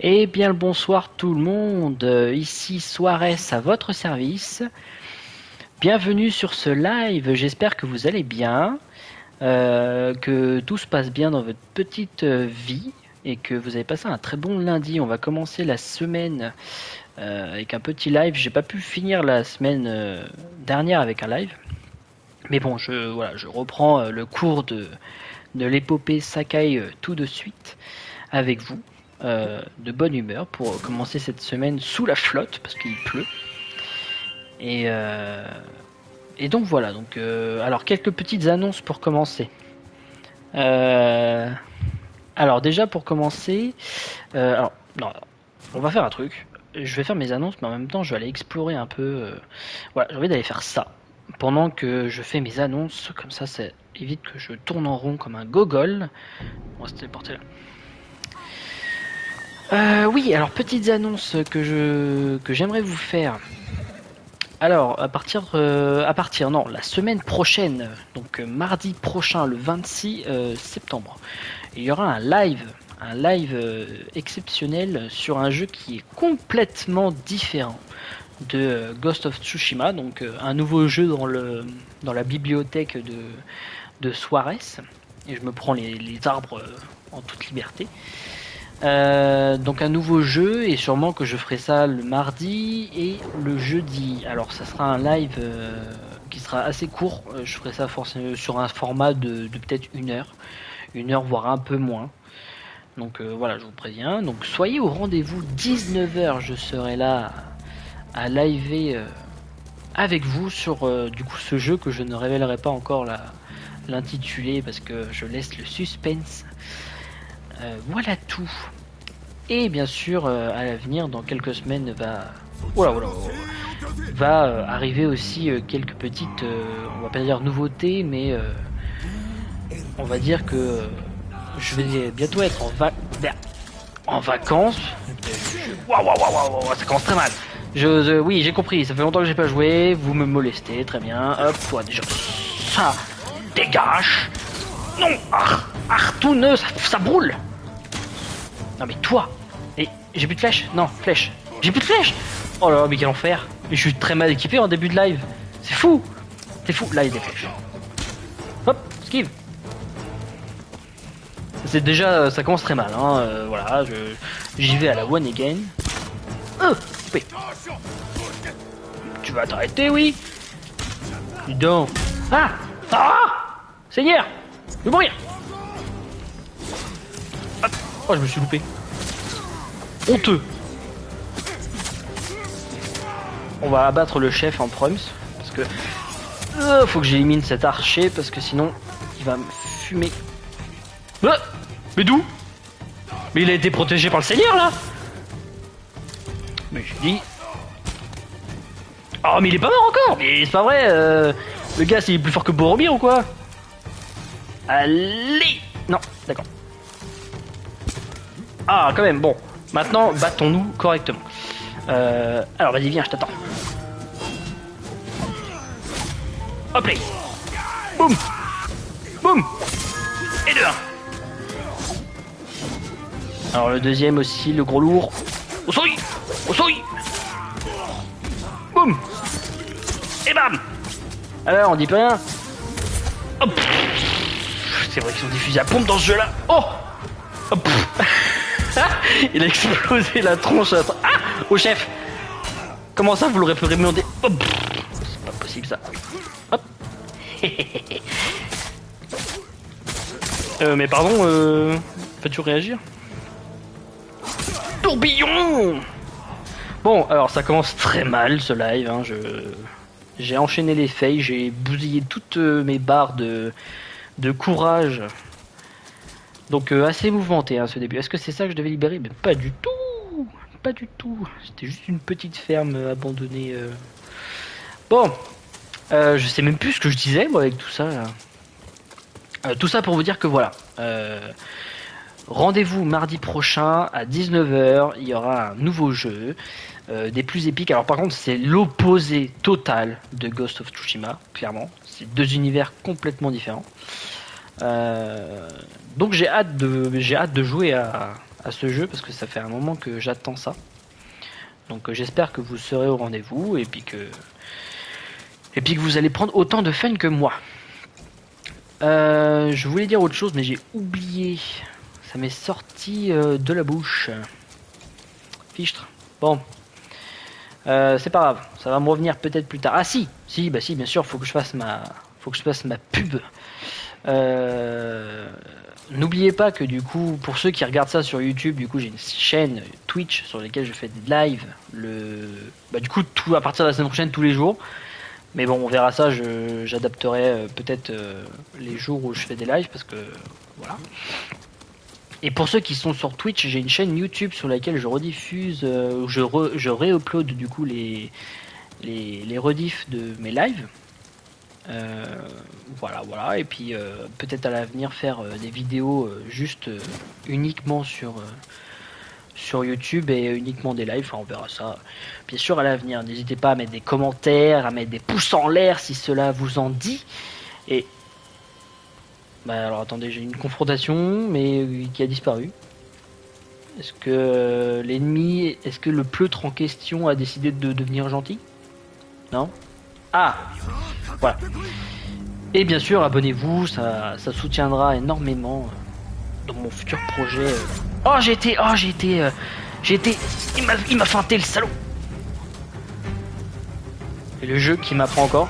Eh bien le bonsoir tout le monde, ici Suarez à votre service. Bienvenue sur ce live, j'espère que vous allez bien, que tout se passe bien dans votre petite vie et que vous avez passé un très bon lundi. On va commencer la semaine avec un petit live. J'ai pas pu finir la semaine dernière avec un live. Mais bon, je reprends le cours de l'épopée Sakai tout de suite avec vous, de bonne humeur pour commencer cette semaine sous la flotte parce qu'il pleut. Et, euh, et donc voilà. Donc alors quelques petites annonces pour commencer. Euh, alors déjà pour commencer, alors non, on va faire un truc. Je vais faire mes annonces, mais en même temps je vais aller explorer un peu. Voilà, j'ai envie d'aller faire ça pendant que je fais mes annonces. Comme ça évite que je tourne en rond comme un gogol. On va se téléporter là. Oui, alors petites annonces que j'aimerais vous faire. Alors non, la semaine prochaine, donc mardi prochain, le 26 septembre, il y aura un live exceptionnel sur un jeu qui est complètement différent de Ghost of Tsushima, donc un nouveau jeu dans la bibliothèque de Suarez. Et je me prends les arbres en toute liberté. Donc un nouveau jeu et sûrement que je ferai ça le mardi et le jeudi. Alors ça sera un live qui sera assez court. Je ferai ça forcément sur un format de peut-être une heure voire un peu moins. Donc voilà, je vous préviens. Donc soyez au rendez-vous 19 h. Je serai là à liver avec vous sur du coup ce jeu que je ne révélerai pas encore l'intitulé parce que je laisse le suspense. Voilà tout. Et bien sûr, à l'avenir, dans quelques semaines, va arriver aussi quelques petites, on va pas dire nouveautés, mais on va dire que je vais bientôt être en vacances. Waouh, ça commence très mal. Oui, j'ai compris, ça fait longtemps que j'ai pas joué, vous me molestez, très bien. Hop, toi déjà, ça dégage. Non, tout ça brûle. Non mais toi. Et j'ai plus de flèches. Non, flèches. J'ai plus de flèches. Oh là là, mais quel enfer. Mais je suis très mal équipé en début de live. C'est fou. C'est fou. Là, il y a des flèches. Hop, esquive. C'est déjà, ça commence très mal. Hein. Voilà, j'y vais à la one again. Coupé. Tu vas t'arrêter, oui. Dis donc. Seigneur. Je vais mourir. Hop. Oh, je me suis loupé. Honteux. On va abattre le chef en proms parce que faut que j'élimine cet archer parce que sinon il va me fumer. Mais d'où? Mais il a été protégé par le seigneur là. Mais j'ai dit. Oh mais il est pas mort encore. Mais c'est pas vrai. Le gars c'est plus fort que Boromir ou quoi? Allez. Non, d'accord. Ah quand même bon. Maintenant battons-nous correctement. Alors vas-y viens, je t'attends. Hop là. Boum. Boum. Et 2-1. Alors le deuxième aussi, le gros lourd. Au souris. Au souris. Boum. Et bam. Alors on dit plus rien. Hop. C'est vrai qu'ils ont diffusé à pompe dans ce jeu là. Oh. Hop. Il a explosé la tronche à... au chef. Comment ça vous l'aurez fait remonter? Hop. C'est pas possible ça. Hop. Mais pardon, peux-tu réagir? Tourbillon. Bon, alors ça commence très mal ce live. Hein, j'ai enchaîné les fails, j'ai bousillé toutes mes barres de courage. Donc assez mouvementé hein, ce début. Est-ce que c'est ça que je devais libérer? Mais pas du tout. Pas du tout. C'était juste une petite ferme abandonnée. Bon, je sais même plus ce que je disais moi avec tout ça. Tout ça pour vous dire que voilà. Rendez-vous mardi prochain à 19 h. Il y aura un nouveau jeu, des plus épiques. Alors par contre, c'est l'opposé total de Ghost of Tsushima, clairement. C'est deux univers complètement différents. Donc j'ai hâte de jouer à ce jeu parce que ça fait un moment que j'attends ça. Donc j'espère que vous serez au rendez-vous et puis que vous allez prendre autant de fun que moi. Je voulais dire autre chose mais j'ai oublié. Ça m'est sorti de la bouche. Fichtre. Bon. C'est pas grave, ça va me revenir peut-être plus tard. Ah si, bah si, bien sûr, faut que je fasse ma pub. N'oubliez pas que du coup, pour ceux qui regardent ça sur YouTube, du coup j'ai une chaîne Twitch sur laquelle je fais des lives. Du coup, tout à partir de la semaine prochaine, tous les jours. Mais bon, on verra ça. J'adapterai peut-être les jours où je fais des lives parce que voilà. Et pour ceux qui sont sur Twitch, j'ai une chaîne YouTube sur laquelle je rediffuse, je réupload du coup les rediffs de mes lives. Voilà. Et puis peut-être à l'avenir faire des vidéos juste uniquement sur YouTube et uniquement des lives. Enfin, on verra ça. Bien sûr à l'avenir. N'hésitez pas à mettre des commentaires, à mettre des pouces en l'air si cela vous en dit. Et alors attendez, j'ai une confrontation mais qui a disparu. Est-ce que est-ce que le pleutre en question a décidé de devenir gentil? Non? Ah! Voilà. Et bien sûr, abonnez-vous, ça soutiendra énormément dans mon futur projet. Oh, j'ai été, il m'a feinté le salaud! Et le jeu qui m'apprend encore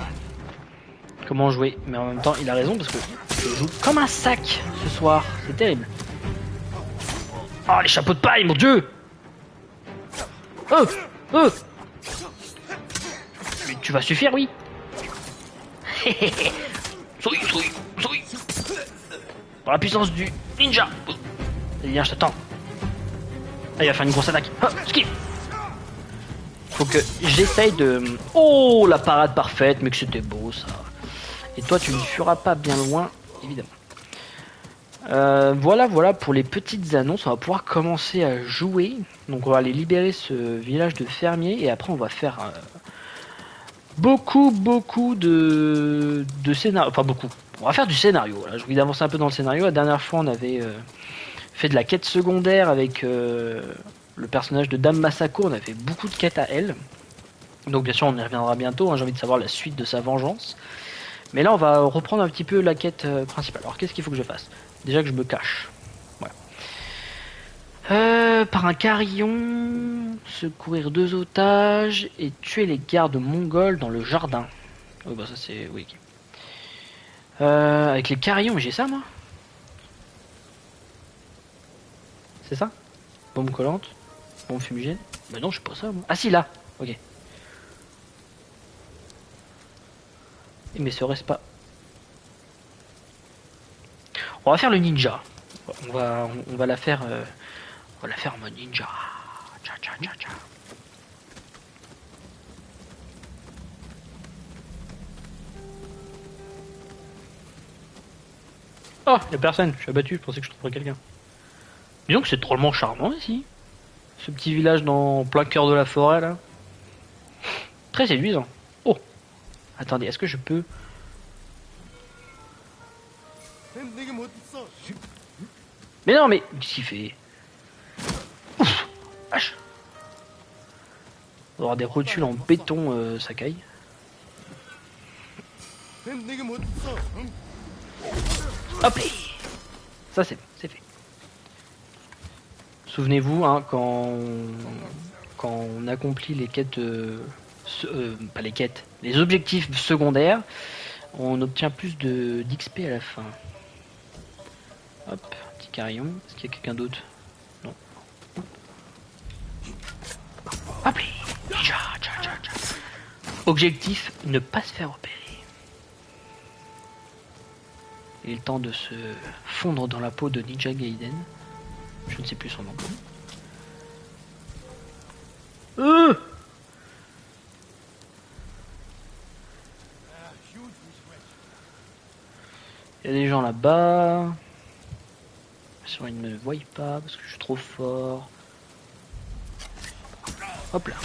comment jouer. Mais en même temps, il a raison parce que je joue comme un sac ce soir. C'est terrible. Oh, les chapeaux de paille, mon dieu! Mais tu vas suffire, oui. Souris. Par la puissance du ninja. Viens, je t'attends. Ah, il va faire une grosse attaque. Ah, ski. Faut que j'essaye de... Oh, la parade parfaite, mais que c'était beau, ça. Et toi, tu ne fuiras pas bien loin, évidemment. Voilà pour les petites annonces. On va pouvoir commencer à jouer. Donc on va aller libérer ce village de fermiers et après on va faire beaucoup de scénario. Enfin beaucoup. On va faire du scénario. Voilà. Je voulais avancer un peu dans le scénario. La dernière fois on avait fait de la quête secondaire avec le personnage de Dame Masako. On a fait beaucoup de quêtes à elle. Donc bien sûr on y reviendra bientôt. J'ai envie de savoir la suite de sa vengeance. Mais là on va reprendre un petit peu la quête principale. Alors qu'est-ce qu'il faut que je fasse? Déjà que je me cache. Voilà. Par un carillon, secourir 2 otages et tuer les gardes mongols dans le jardin. Oh bah ça c'est... oui. Avec les carillons, mais j'ai ça moi? C'est ça? Bombe collante? Bombe fumigène? Mais non, je sais pas ça moi. Ah si, là! Ok. Mais serait-ce pas... On va faire le ninja. On va la faire... on va la faire en mode ninja. Tcha. Oh, y'a personne, je suis abattu, je pensais que je trouverais quelqu'un. Disons que c'est drôlement charmant ici. Ce petit village dans plein cœur de la forêt là. Très séduisant. Oh, attendez, est-ce que je peux... Mais non, mais qu'est-ce qu'il fait? Ouf, vache. On va avoir des rotules en béton, Sakai. Hop, ça c'est fait. Souvenez-vous, hein, quand on accomplit les quêtes, pas les quêtes, les objectifs secondaires, on obtient plus d'XP à la fin. Hop, petit carillon. Est-ce qu'il y a quelqu'un d'autre? Non. Hop, tcha. Objectif, ne pas se faire repérer. Il est le temps de se fondre dans la peau de Ninja Gaiden. Je ne sais plus son nom. Il y a des gens là-bas. Sûr, ils ne me voient pas parce que je suis trop fort. Hop là.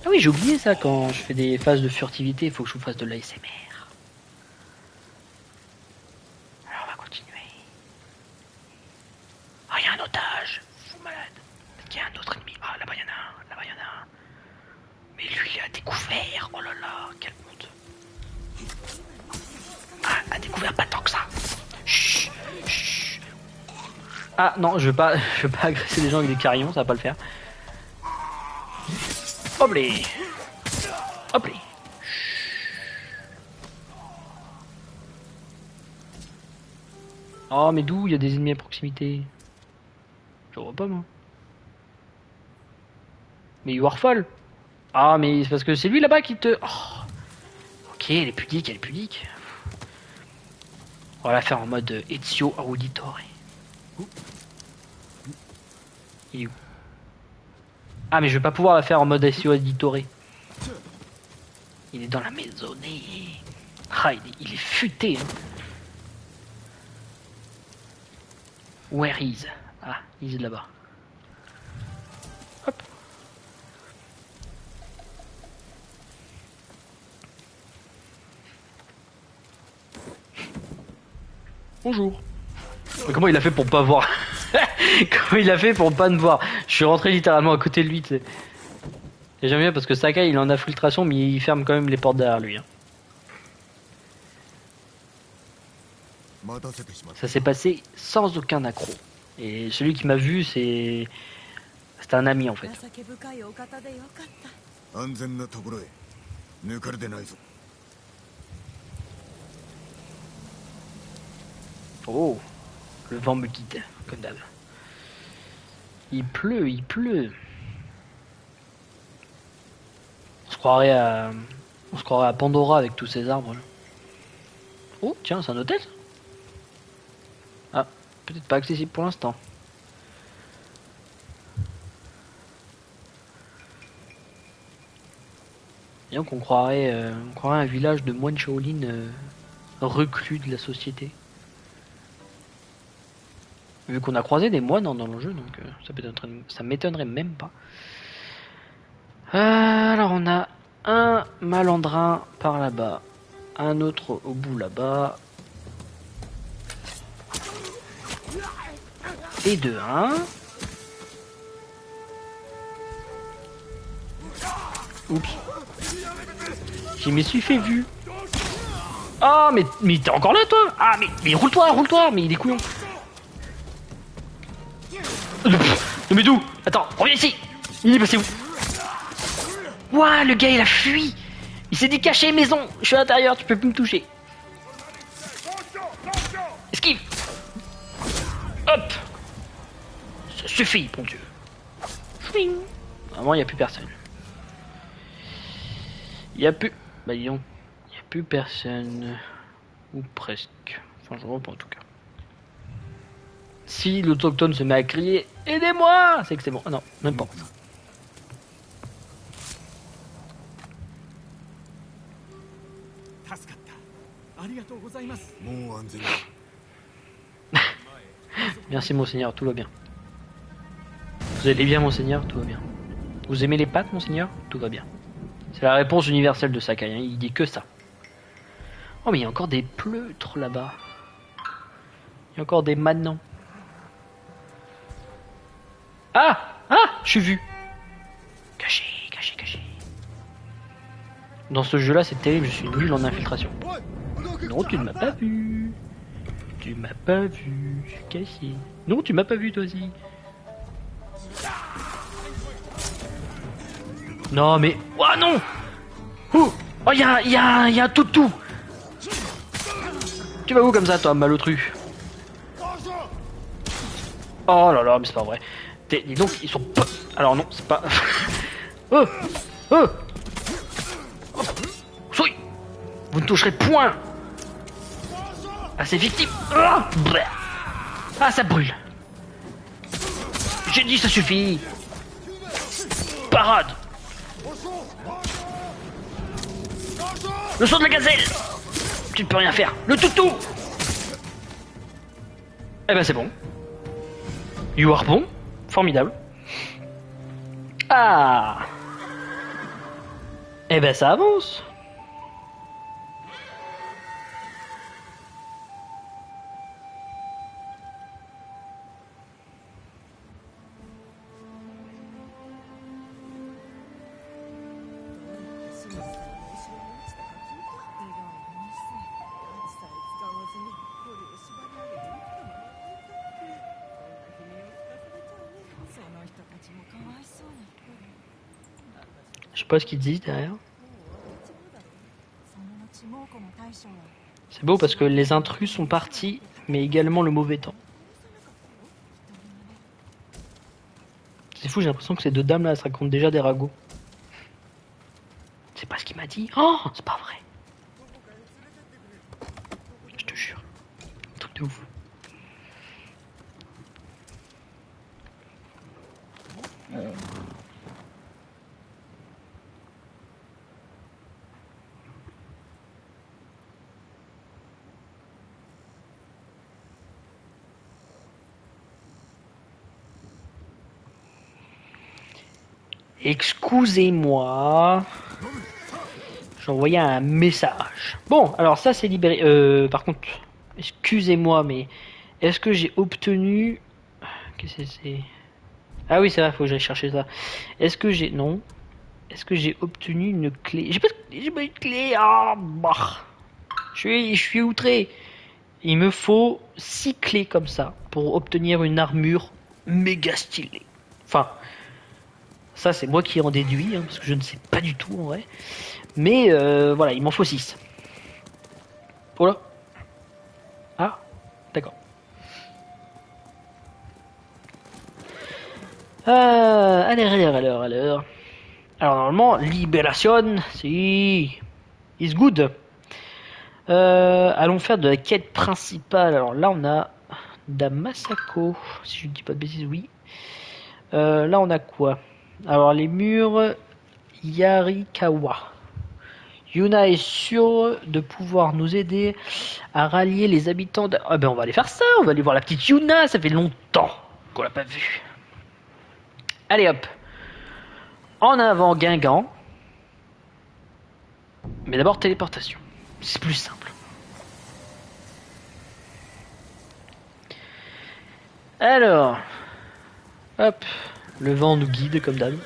Ah oui, j'ai oublié ça quand je fais des phases de furtivité, il faut que je vous fasse de l'ASMR. Alors on va continuer. Ah, il y a un otage. malade. Peut-être qu'il y a un autre ennemi. Ah, là-bas, il y en a un. Là-bas, il y en a un. Mais lui, il a découvert. Oh là là, quelle honte. Ah, a découvert pas tant que ça. Chut, chut. Ah non, je veux pas agresser les gens avec des carillons, ça va pas le faire. Hop les. Hop les. Oh mais d'où il y a des ennemis à proximité? Je vois pas moi. Mais Warfall. Ah mais c'est parce que c'est lui là-bas qui te... Oh. Ok, elle est pudique, elle est pudique. On va la faire en mode Ezio Auditore. Il est où? Ah mais je vais pas pouvoir la faire en mode Ezio Auditore. Il est dans la maisonnée. Ah il est futé. Hein. Where is? Ah, il est là-bas. Hop. Bonjour. Mais comment il a fait pour pas voir? Comment il a fait pour pas me voir? Je suis rentré littéralement à côté de lui, tu sais. Et j'aime bien parce que Sakai il est en infiltration mais il ferme quand même les portes derrière lui. Hein. Ça s'est passé sans aucun accroc. Et celui qui m'a vu c'est un ami en fait. Oh, le vent me guide, comme d'hab. Il pleut, il pleut. On se croirait à Pandora avec tous ces arbres. Là. Oh, tiens, c'est un hôtel. Ah, peut-être pas accessible pour l'instant. Et donc on croirait un village de moines Shaolin reclus de la société. Vu qu'on a croisé des moines dans le jeu, donc ça m'étonnerait même pas. Alors on a un malandrin par là-bas, un autre au bout là-bas. Et de un. Oups. Je me suis fait vu. Ah mais t'es encore là toi? Ah mais roule-toi, mais il est couillon. Non mais d'où? Attends, reviens ici. Il est passé où? Ouah, le gars il a fui. Il s'est dit caché maison. Je suis à l'intérieur, tu peux plus me toucher. Esquive. Hop. Ça suffit, bon Dieu. Chouing. Vraiment, il n'y a plus personne. Il n'y a plus... Bah dis donc. Il n'y a plus personne. Ou presque. Enfin, je vois pas en tout cas. Si l'autochtone se met à crier « Aidez-moi !» c'est que c'est bon. Ah non, même pas. Merci monseigneur, tout va bien. Vous allez bien monseigneur, tout va bien. Vous aimez les pâtes monseigneur? Tout va bien. C'est la réponse universelle de Sakai, hein. Il dit que ça. Oh mais il y a encore des pleutres là-bas. Il y a encore des manants. Ah! Ah! Je suis vu. Caché, caché, caché. Dans ce jeu-là, c'est terrible, je suis nul en infiltration. Non, tu ne m'as pas vu. Tu m'as pas vu. Je suis caché. Non, tu m'as pas vu toi aussi. Non mais... Oh non! Oh, il y a un toutou. Tu vas où comme ça toi, malotru? Oh là là, mais c'est pas vrai. Dis donc, ils sont pas... Alors non, c'est pas... Oh! Oh! Souille! Vous ne toucherez point à ces victimes. Ah, ça brûle. J'ai dit ça suffit. Parade. Le saut de la gazelle. Tu ne peux rien faire. Le toutou. Eh ben c'est bon. You are bon. Formidable. Ah. Eh ben ça avance. Je sais pas ce qu'ils disent derrière. C'est beau parce que les intrus sont partis, mais également le mauvais temps. C'est fou, j'ai l'impression que ces deux dames là, elles se racontent déjà des ragots. C'est pas ce qu'il m'a dit. Oh, c'est pas vrai. Je te jure. Un truc de ouf. Excusez-moi. J'ai envoyé un message. Bon, alors ça c'est libéré. Par contre, excusez-moi, mais est-ce que j'ai obtenu... Qu'est-ce que c'est? Ah oui, c'est vrai, faut que j'aille chercher ça. Est-ce que j'ai... Non. Est-ce que j'ai obtenu une clé? J'ai pas eu de clé. Ah, bah. Je suis outré. Il me faut 6 clés comme ça pour obtenir une armure méga stylée. Enfin, ça c'est moi qui en déduis, hein, parce que je ne sais pas du tout en vrai. Mais voilà, il m'en faut 6. Oh là. Ah, d'accord. Alors. Alors normalement, Libération, si, is good. Allons faire de la quête principale. Alors là, on a Damasako, si je ne dis pas de bêtises, oui. Là, on a quoi? Alors les murs Yarikawa. Yuna est sûre de pouvoir nous aider à rallier les habitants de... Ah ben on va aller faire ça, on va aller voir la petite Yuna, ça fait longtemps qu'on l'a pas vue. Allez hop. En avant Guingamp. Mais d'abord téléportation. C'est plus simple. Alors. Hop. Le vent nous guide comme d'hab.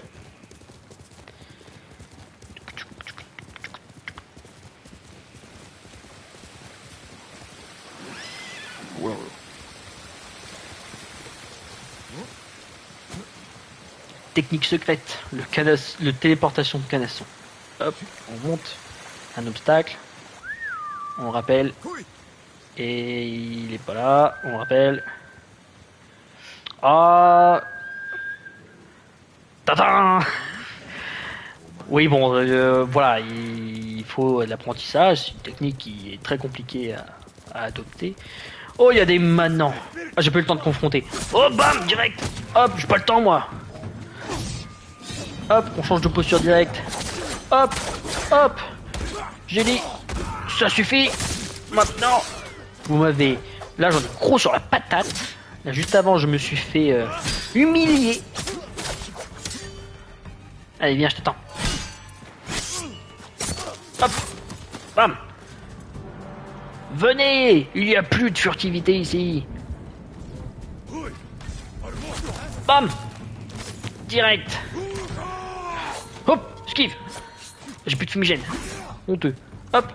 Technique secrète, le téléportation de canasson. Hop, on monte un obstacle, on rappelle, et il est pas là, on rappelle. Ah, tadam. Oui bon, voilà, il faut de l'apprentissage, c'est une technique qui est très compliquée à adopter. Oh, il y a des manants. Ah, j'ai pas eu le temps de confronter. Oh, bam, direct. Hop, j'ai pas le temps moi. Hop, on change de posture direct. Hop, hop. J'ai dit, ça suffit. Maintenant, vous m'avez... Là, j'en ai gros sur la patate. Là, juste avant, je me suis fait humilier. Allez, viens, je t'attends. Hop, bam. Venez, il n'y a plus de furtivité ici. Bam. Direct. Hop, esquive. J'ai plus de fumigène. Honteux. Hop.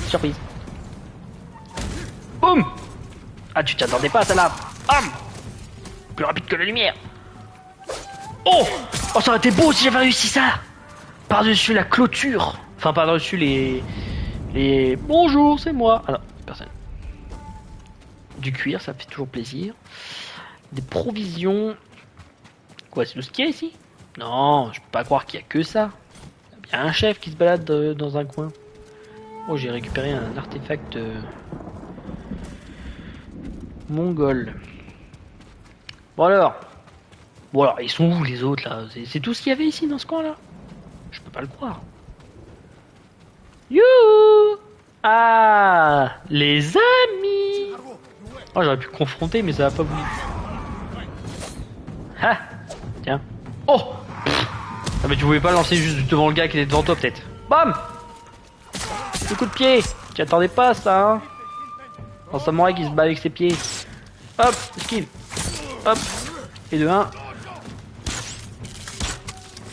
Surprise. Boum. Ah, tu t'attendais pas à ça là. Bam. Plus rapide que la lumière. Oh. Oh, ça aurait été beau si j'avais réussi ça. Par-dessus la clôture. Enfin, par-dessus les... Bonjour, c'est moi. Ah non, personne. Du cuir, ça fait toujours plaisir. Des provisions. Quoi, c'est tout ce qu'il y a ici? Non, je peux pas croire qu'il y a que ça. Il y a un chef qui se balade dans un coin. Oh, j'ai récupéré un artefact mongol. Bon alors. Bon alors, ils sont où les autres là? C'est tout ce qu'il y avait ici dans ce coin là? Je peux pas le croire. Youhou! Ah, les amis! Oh, j'aurais pu confronter, mais ça va pas voulu. Ah, tiens. Oh! Ah, mais tu pouvais pas lancer juste devant le gars qui était devant toi, peut-être. Bam! Le coup de pied! Tu attendais pas ça, hein? Un samouraï qui se bat avec ses pieds. Hop, esquive. Hop. Et de 1.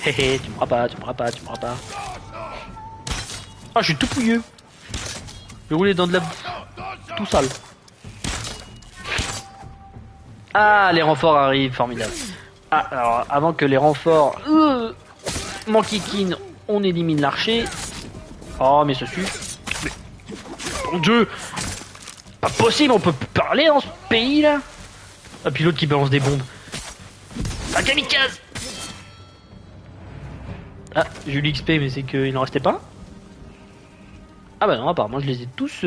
Hé hé, tu me pas, tu me pas, tu me pas. Ah, je suis tout pouilleux. Je roulais dans de la... tout sale. Ah, les renforts arrivent, formidable. Ah, alors avant que les renforts m'enquiquinent, on élimine l'archer. Oh, mais ce suffit. Mais, mon dieu, pas possible, on peut plus parler dans ce pays là. Ah, puis l'autre qui balance des bombes. Un kamikaze. Ah, j'ai eu l'XP, mais c'est qu'il n'en restait pas. Ah bah non, apparemment je les ai tous...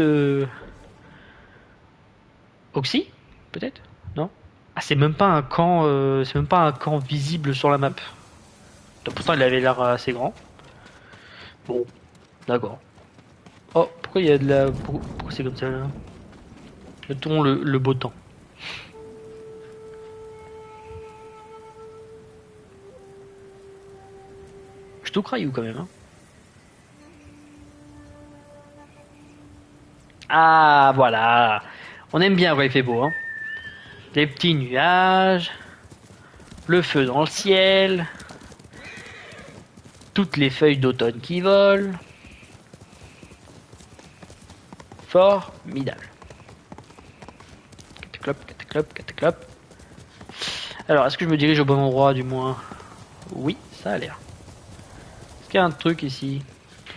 Oxy, peut-être. Non. Ah, c'est même pas un camp, c'est même pas un camp visible sur la map. Pourtant il avait l'air assez grand. Bon, d'accord. Oh, pourquoi il y a de la... Pourquoi c'est comme ça là? Mettons le beau temps. Je te craille ou quand même, hein. Ah, voilà. On aime bien quand il fait beau, hein. Des petits nuages, le feu dans le ciel, toutes les feuilles d'automne qui volent. Formidable. Cataclop, cataclop, cataclop. Alors, est-ce que je me dirige au bon endroit, du moins? Oui, ça a l'air. Est-ce qu'il y a un truc ici?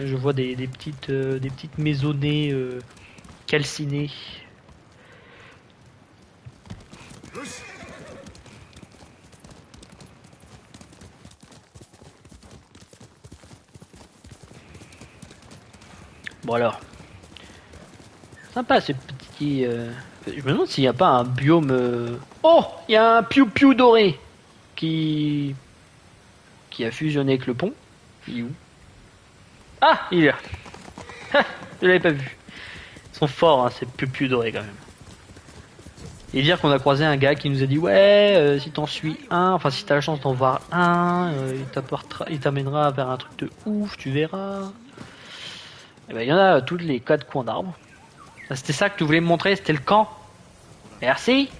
Je vois des petites maisonnées calcinées. Bon alors, sympa ce petit... Je me demande s'il n'y a pas un biome... Oh, il y a un piou-piou doré qui a fusionné avec le pont. Il est où? Ah, il est là. Je l'avais pas vu. Ils sont forts, hein, ces piou-piou dorés quand même. Et dire qu'on a croisé un gars qui nous a dit ouais, si t'en suis un, enfin si t'as la chance d'en voir un, il t'amènera vers un truc de ouf, tu verras. Et ben il y en a tous les quatre coins d'arbres. C'était ça que tu voulais me montrer, c'était le camp. Merci.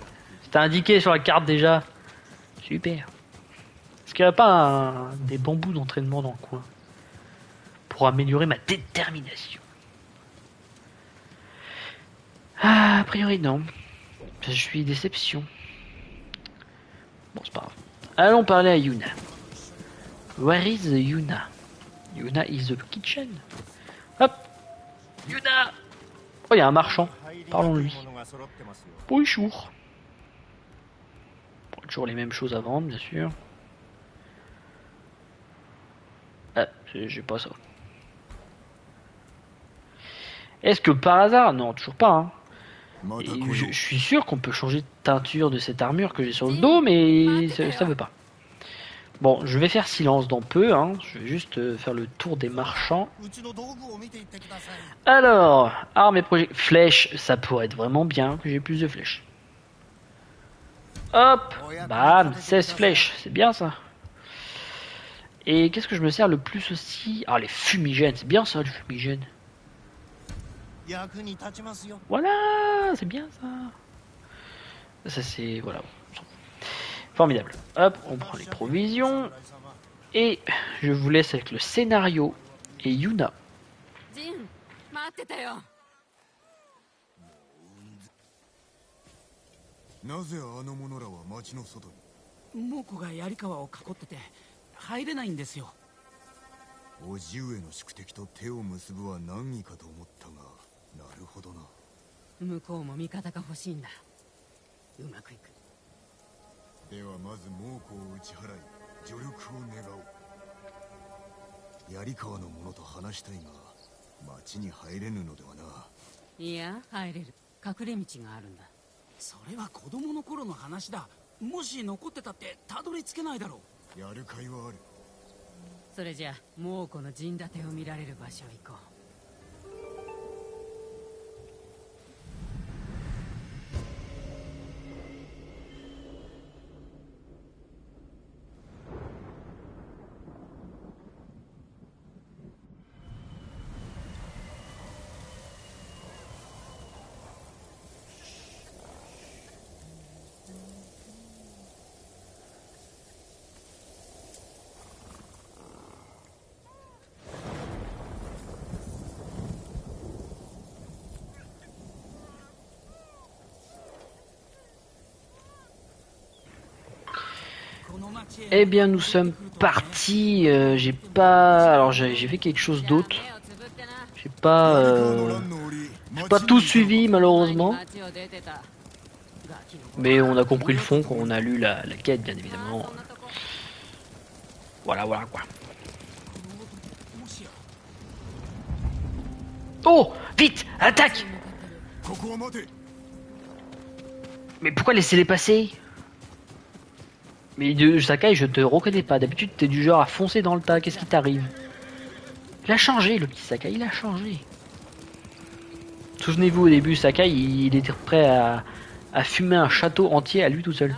C'était indiqué sur la carte déjà. Super. Est-ce qu'il n'y a pas des bambous d'entraînement dans le coin pour améliorer ma détermination? Ah, a priori non. Je suis déception. Bon, c'est pas grave. Allons parler à Yuna. Where is Yuna? Yuna is the kitchen. Hop, Yuna. Oh, il y a un marchand. Parlons-lui. Bonjour. Bon, toujours les mêmes choses à vendre, bien sûr. Ah, j'ai pas ça. Est-ce que par hasard? Non, toujours pas. Hein. Et je suis sûr qu'on peut changer de teinture de cette armure que j'ai sur le dos, mais ça veut pas. Bon, je vais faire silence dans peu, hein. Je vais juste faire le tour des marchands. Alors, armes et projets. Flèches, ça pourrait être vraiment bien que j'ai plus de flèches. Hop, bam, 16 flèches, c'est bien ça. Et qu'est-ce que je me sers le plus aussi? Ah, les fumigènes, c'est bien ça, le fumigène. Voilà, c'est bien ça. Ça c'est... Voilà. Formidable. Hop, on prend les provisions. Et je vous laisse avec le scénario et Yuna.いや、入れる。隠れ道があるんだ。それは子供の頃の話だ。もし残ってたってたどり着けないだろう。やる甲斐はある。それじゃ、猛虎の陣立てを見られる場所へ行こう。Eh bien, nous sommes partis. J'ai pas. Alors, j'ai fait quelque chose d'autre. J'ai pas tout suivi malheureusement. Mais on a compris le fond quand on a lu la quête, bien évidemment. Voilà, voilà quoi. Oh, vite, attaque! Mais pourquoi laisser-les passer? Mais de Sakai, je te reconnais pas. D'habitude, t'es du genre à foncer dans le tas. Qu'est-ce qui t'arrive? Il a changé, le petit Sakai, il a changé. Souvenez-vous, au début, Sakai, il était prêt à fumer un château entier à lui tout seul.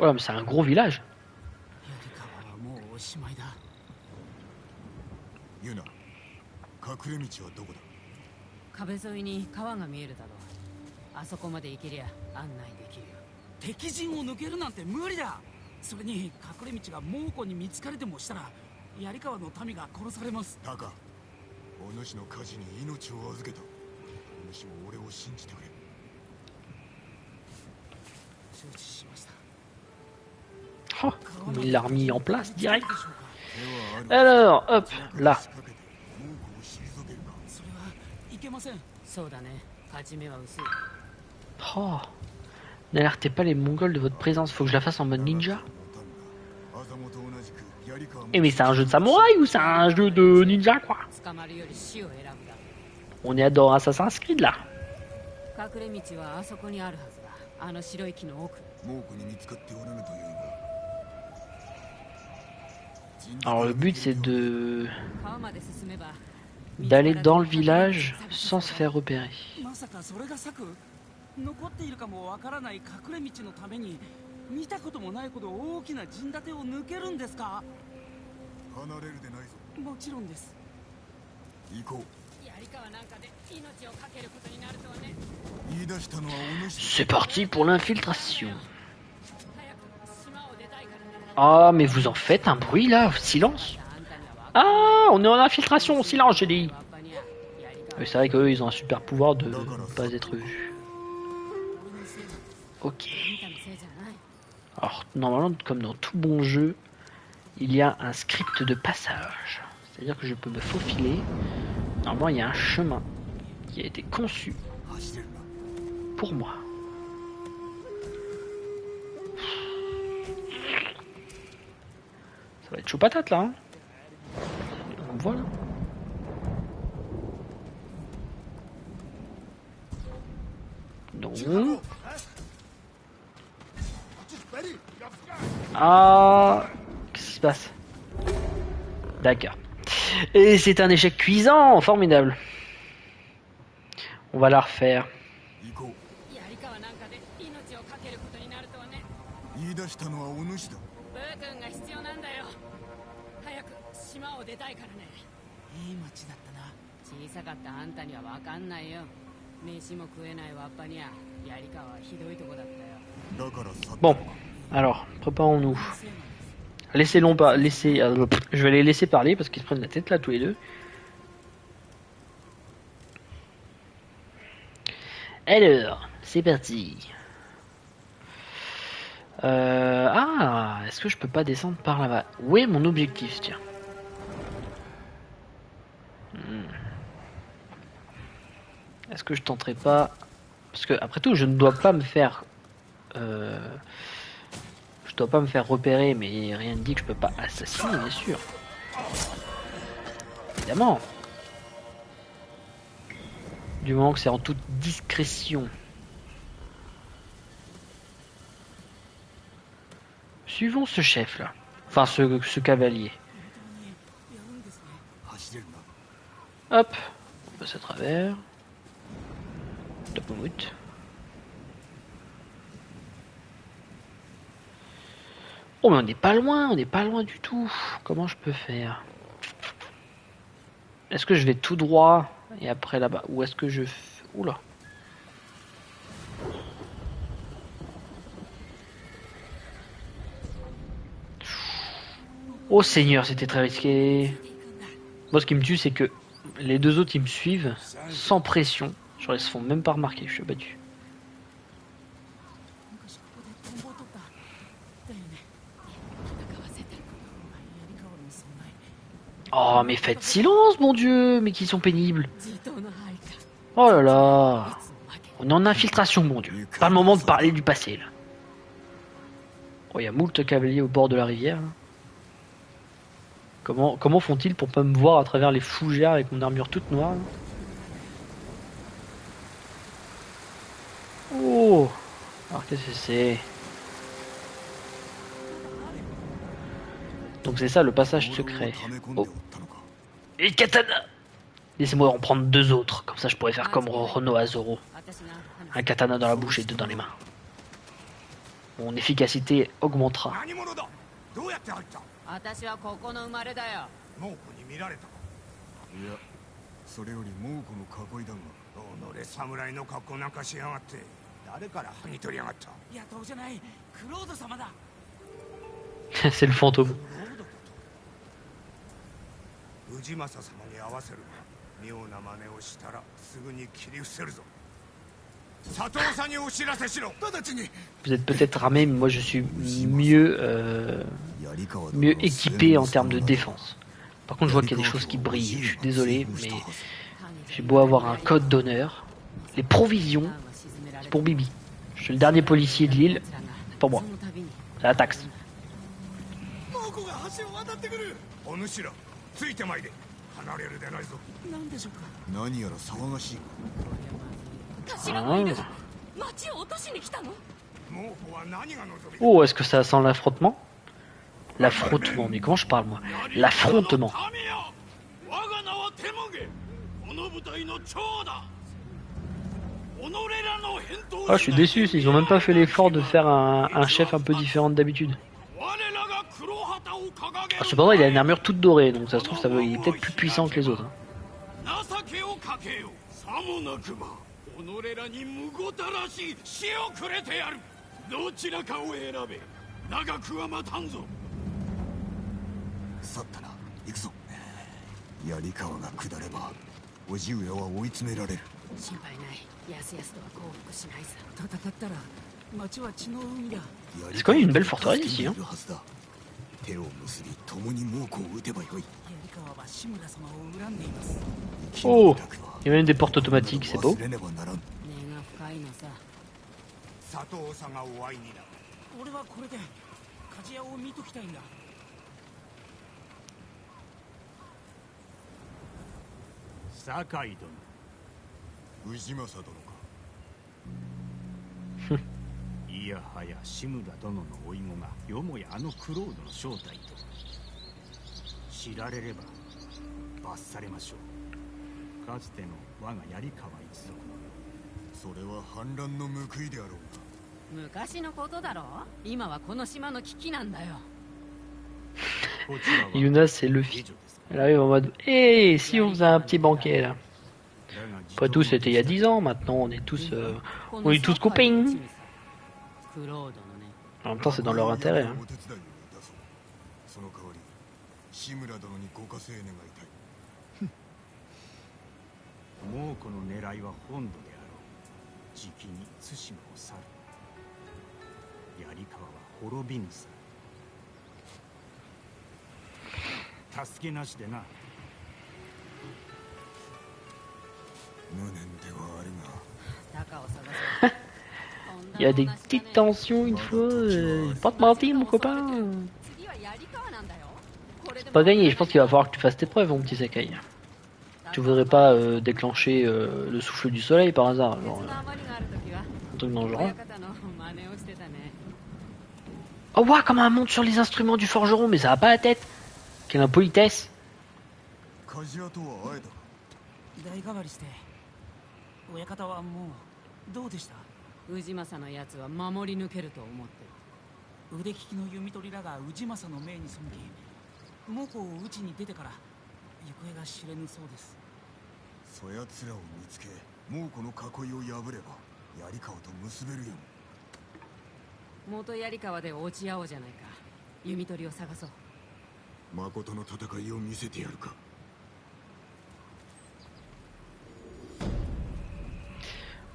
Oh, mais c'est un gros village. Yuna, 隠れ道はどこだ？壁沿いに川が見えるだろう。あそこまで行けりゃ案内できるよ。敵陣を抜けるなんて無理だ。それに隠れ道が猛虎に見つかれてもしたら槍川の民が殺されます。だが、お主の火事に命を預けた。お主も俺を信じてくれ。承知しました。Oh, il l'a remis en place direct. Alors, hop, là. Oh, n'alertez pas les Mongols de votre présence. Faut que je la fasse en mode ninja. Eh mais c'est un jeu de samouraï ou c'est un jeu de ninja quoi? On est dans Assassin's Creed là. Alors le but c'est d'aller dans le village sans se faire repérer. C'est parti pour l'infiltration. Ah, mais vous en faites un bruit là, silence. Ah, on est en infiltration, silence, j'ai dit. Mais c'est vrai qu'eux, ils ont un super pouvoir de ne pas être vus. Ok. Alors, normalement, comme dans tout bon jeu, il y a un script de passage. C'est-à-dire que je peux me faufiler. Normalement, il y a un chemin qui a été conçu pour moi. Ça va être chaud patate là. Hein. Donc, voilà. Donc. Ah. Qu'est-ce qui se passe? D'accord. Et c'est un échec cuisant, formidable. On va la refaire. Bon, alors, préparons-nous. Laissez-les pas, je vais les laisser parler parce qu'ils se prennent la tête là tous les deux. Alors, c'est parti. Est-ce que je peux pas descendre par là-bas? Où est mon objectif, tiens? Est-ce que je tenterai pas? Parce que après tout, je ne dois pas me faire, je dois pas me faire repérer, mais rien ne dit que je peux pas assassiner, bien sûr. Évidemment. Du moment que c'est en toute discrétion. Suivons ce chef là. Enfin ce cavalier. Hop. On passe à travers. Top mout. Oh mais on n'est pas loin du tout. Comment je peux faire? Est-ce que je vais tout droit et après là-bas? Ou est-ce que je... Oula. Oh Seigneur, c'était très risqué. Moi, ce qui me tue, c'est que les deux autres, ils me suivent sans pression. Genre, ils se font même pas remarquer, je suis abattu. Oh, mais faites silence, mon Dieu, mais qui sont pénibles. Oh là là. On est en infiltration, mon Dieu. Pas le moment de parler du passé, là. Oh, il y a moult cavaliers au bord de la rivière, là. Comment font-ils pour pas me voir à travers les fougères avec mon armure toute noire, là? Oh. Alors, qu'est-ce que c'est? Donc c'est ça, le passage secret. Oh. Et katana. Laissez-moi en prendre deux autres, comme ça je pourrais faire comme Roronoa Zoro. Un katana dans la bouche et deux dans les mains. Mon efficacité augmentera. C'est le fantôme. Vous êtes peut-être ramé, mais moi je suis mieux équipé en termes de défense. Par contre, je vois qu'il y a des choses qui brillent. Je suis désolé, mais j'ai beau avoir un code d'honneur. Les provisions, c'est pour Bibi. Je suis le dernier policier de l'île, c'est pour moi. C'est la taxe. Ah. Oh, est-ce que ça sent l'affrontement? L'affrontement, mais comment je parle moi? L'affrontement. Ah, je suis déçu, ils ont même pas fait l'effort de faire un chef un peu différent d'habitude. Ah, cependant, il a une armure toute dorée, donc ça se trouve, il est peut-être plus puissant que les autres. Hein. C'est quand même une belle forteresse ici. Hein. Oh, il y a même des portes automatiques, c'est beau. Yuna, c'est Luffy. Elle arrive en mode hey, si on faisait un petit banquet là. Après tout, c'était il y a 10 ans, maintenant on est tous copains. En même temps, c'est dans leur intérêt. Hein. Il y a des petites tensions une fois, pas te mentir mon copain. C'est pas gagné, je pense qu'il va falloir que tu fasses tes preuves mon petit Sakai. Tu voudrais pas déclencher le souffle du soleil par hasard, genre un truc dans le genre. Oh waouh, comment elle monte sur les instruments du forgeron, mais ça va pas la tête. Quelle impolitesse.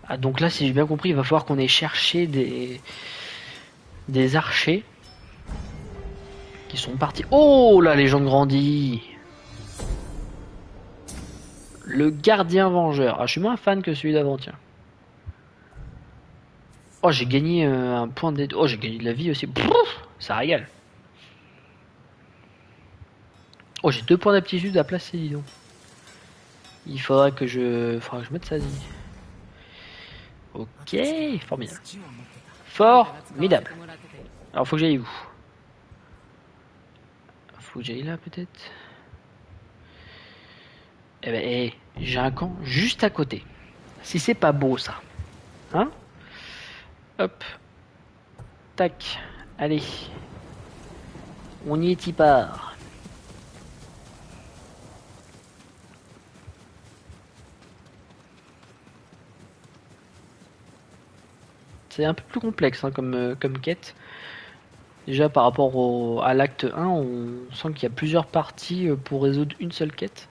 Ah, donc là, si j'ai bien compris, il va falloir qu'on ait cherché des archers qui sont partis. Oh, la légende grandit. Le gardien vengeur. Ah, je suis moins fan que celui d'avant, tiens. Oh, j'ai gagné un point d'aide. Oh, j'ai gagné de la vie aussi. Pfff, ça régale. Oh, j'ai 2 points d'aptitude à placer, dis donc. Il faudra que je mette ça. Ok, formidable. Formidable. Alors, faut que j'aille où? Faut que j'aille là, peut-être. Eh ben, j'ai un camp juste à côté. Si c'est pas beau, ça. Hein? Hop. Tac. Allez. On y est, y part. C'est un peu plus complexe hein, comme quête. Déjà par rapport à l'acte 1, on sent qu'il y a plusieurs parties pour résoudre une seule quête.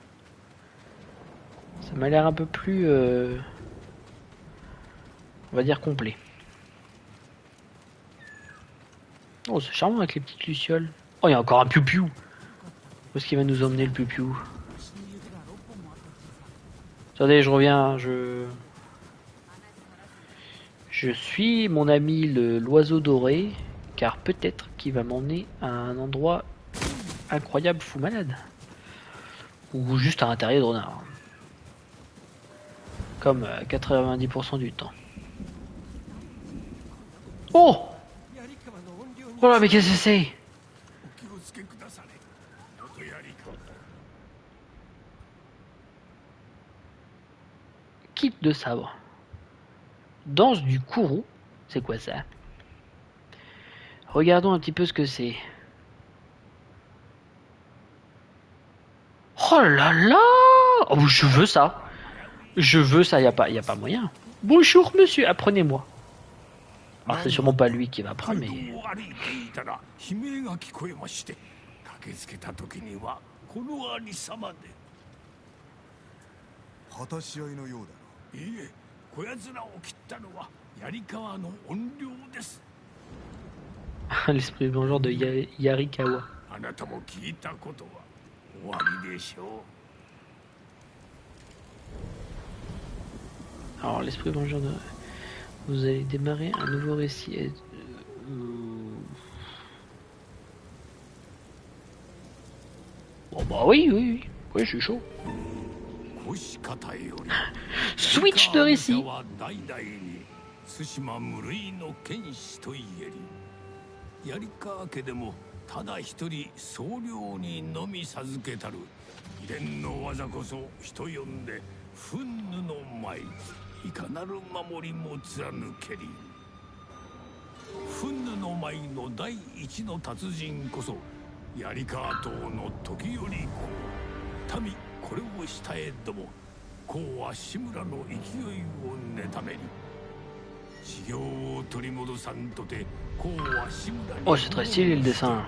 Ça m'a l'air un peu plus, on va dire, complet. Oh, c'est charmant avec les petites lucioles. Oh, il y a encore un piou-piou. Où est-ce qu'il va nous emmener le piou-piou? Attendez, je reviens, Je suis mon ami l'oiseau doré, car peut-être qu'il va m'emmener à un endroit incroyable fou malade. Ou juste à un terrier de renard. Comme 90% du temps. Oh! Oh là, mais qu'est-ce que c'est? Kit de sabre. Danse du courroux. C'est quoi ça? Regardons un petit peu ce que c'est. Oh là là! Oh, je veux ça. Je veux ça, y a pas moyen. Bonjour monsieur, apprenez-moi. Alors c'est sûrement pas lui qui va apprendre, mais... L'esprit vengeur de Yarikawa. Alors l'esprit vengeur de... Vous allez démarrer un nouveau récit. Bon bah oui, je suis chaud. Switch de récit. Oh, c'est très stylé le dessin.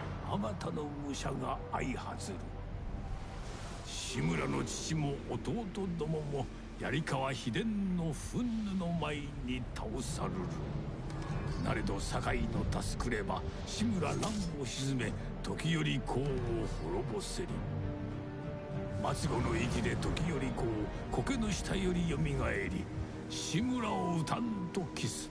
志村の父も弟どもも槍川秘伝の憤怒の舞に倒さるる。なれど堺の助くれば志村乱を鎮め時よ公を滅ぼせり。末後の息で時よ公苔の下よりよみがえり志村を討たんと期す。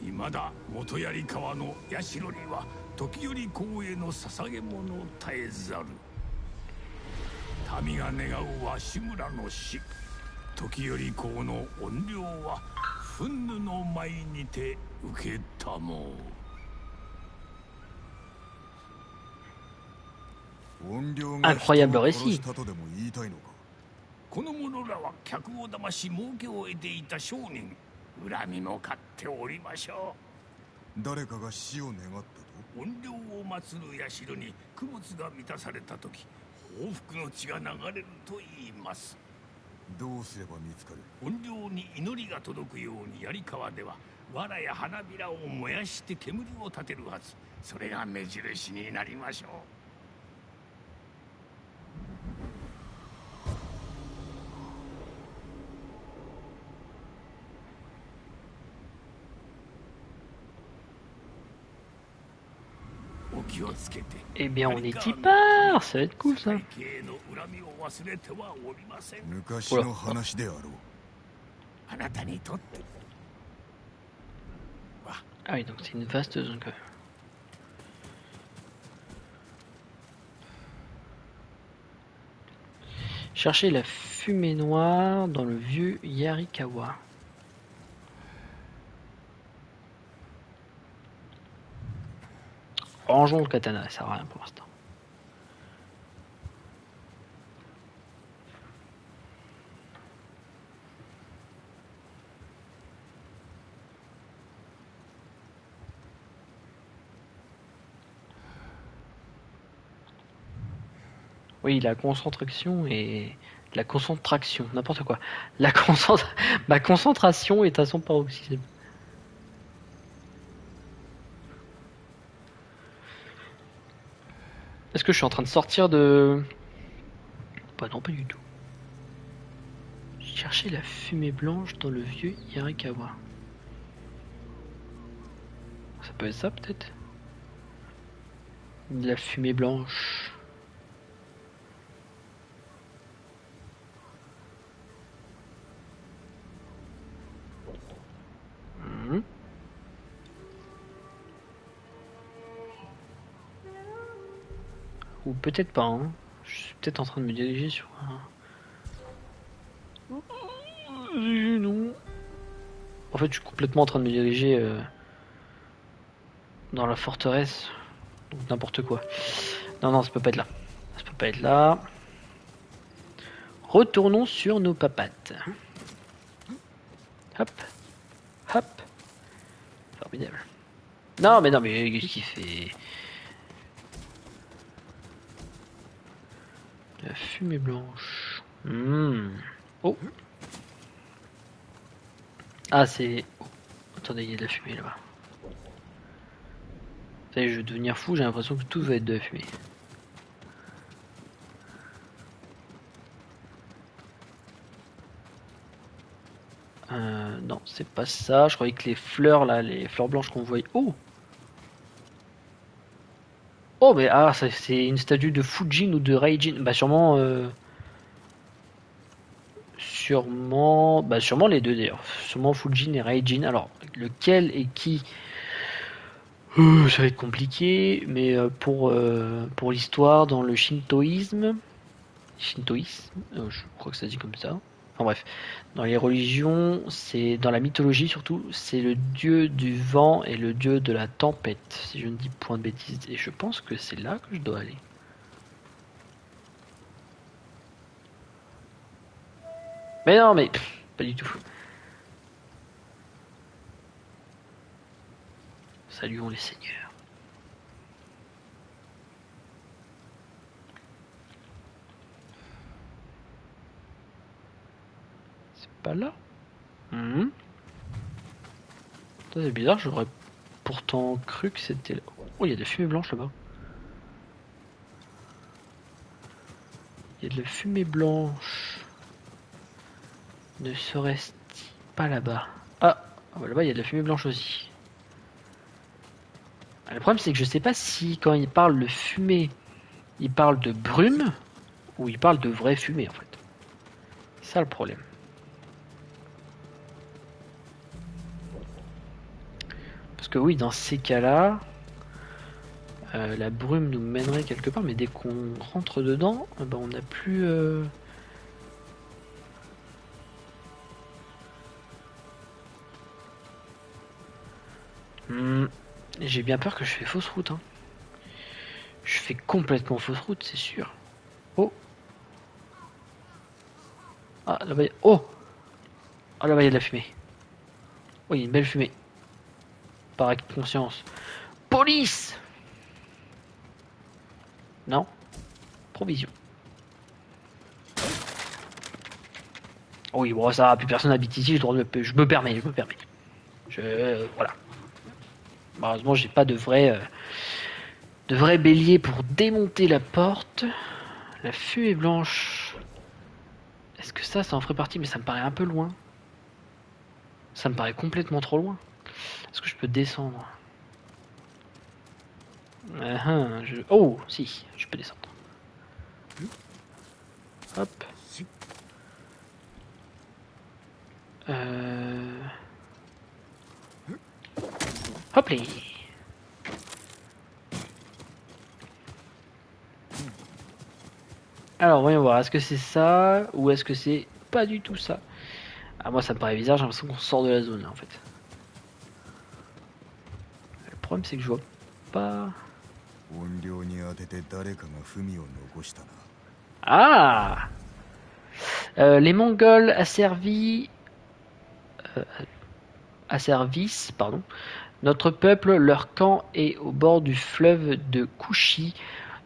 未だ元槍川の社には時よ公への捧げ物絶えざる。民が願うは志村の死。時よ公の怨霊は憤怒の舞にて受けたもう。Incroyable récit. この者らは客を騙し儲けを得ていた商人。恨みも買っておりましょう。誰かが死を願ったと。怨霊を祀る社に供物が満たされた時、報復の血が流れると言います。どうすれば見つかる。怨霊に祈りが届くように槍川では藁や花びらを燃やして煙を立てるはず。それが目印になりましょう。Eh bien, on est y part. Ça va être cool, ça. Oula. Ah oui, donc c'est une vaste zone quand même. Cherchez la fumée noire dans le vieux Yarikawa. Rangeons le katana, ça sert à rien pour l'instant. Oui, la concentration et la concentration, n'importe quoi. Ma concentration est à son paroxysme. Est-ce que je suis en train de sortir de... Bah non, pas du tout. Chercher la fumée blanche dans le vieux Yarikawa. Ça peut être ça peut-être? De la fumée blanche. Ou peut-être pas, hein. Je suis peut-être en train de me diriger sur un... Non. En fait, je suis complètement en train de me diriger dans la forteresse. Donc n'importe quoi. Non, non, ça peut pas être là. Ça peut pas être là. Retournons sur nos papates. Hop. Hop. Formidable. Non, mais qu'est-ce qu'il fait? La fumée blanche. Oh. Ah, c'est... Oh. Attendez, il y a de la fumée là-bas. Ça y est, je vais devenir fou, j'ai l'impression que tout va être de la fumée. Non, c'est pas ça. Je croyais que les fleurs là, les fleurs blanches qu'on voyait... Oh. Oh, mais ah, c'est une statue de Fujin ou de Raijin. Bah sûrement... Sûrement les deux d'ailleurs. Sûrement Fujin et Raijin. Alors, lequel et qui... ça va être compliqué, mais pour l'histoire, dans le shintoïsme, je crois que ça se dit comme ça. Enfin bref, dans les religions, c'est dans la mythologie surtout, c'est le dieu du vent et le dieu de la tempête, si je ne dis point de bêtises. Et je pense que c'est là que je dois aller. Mais non, mais pas du tout. Saluons les seigneurs. C'est pas là. Ça, c'est bizarre, j'aurais pourtant cru que c'était là. Oh, il y a de la fumée blanche là-bas. Il y a de la fumée blanche. Ne serait-ce pas là-bas? Ah, là-bas il y a de la fumée blanche aussi. Le problème c'est que je sais pas si quand il parle de fumée, il parle de brume ou il parle de vraie fumée en fait. C'est ça le problème. Parce que oui, dans ces cas-là, la brume nous mènerait quelque part, mais dès qu'on rentre dedans, ben, on n'a plus... J'ai bien peur que je fais fausse route. Hein. Je fais complètement fausse route, c'est sûr. Oh. Ah, là-bas, oh. Ah, là-bas, il y a de la fumée. Oh, il y a une belle fumée. Par acte de conscience. Police. Non. Provision. Oh oui, bon, ça, plus personne habite ici, je me permets. Voilà. Malheureusement, j'ai pas de vrai bélier pour démonter la porte. La fumée blanche. Est-ce que ça en ferait partie? Mais ça me paraît un peu loin. Ça me paraît complètement trop loin. Est-ce que je peux descendre? Oh, si, je peux descendre. Hop. Hop les. Alors, voyons voir. Est-ce que c'est ça ou est-ce que c'est pas du tout ça? Ah, moi, ça me paraît bizarre. J'ai l'impression qu'on sort de la zone là, en fait. Le problème, c'est que je vois pas. Ah, les Mongols asservissent, pardon, notre peuple. Leur camp est au bord du fleuve de Kouchi,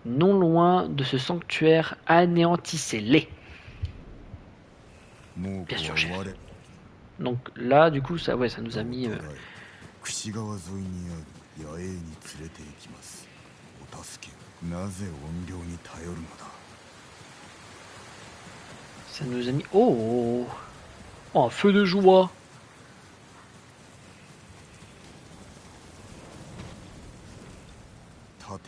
non loin de ce sanctuaire. Anéantissez-les. Bien sûr, chef. Donc là, du coup, ça, ouais, ça nous a mis. Ça nous a mis. Oh, oh, un feu de joie. Oh.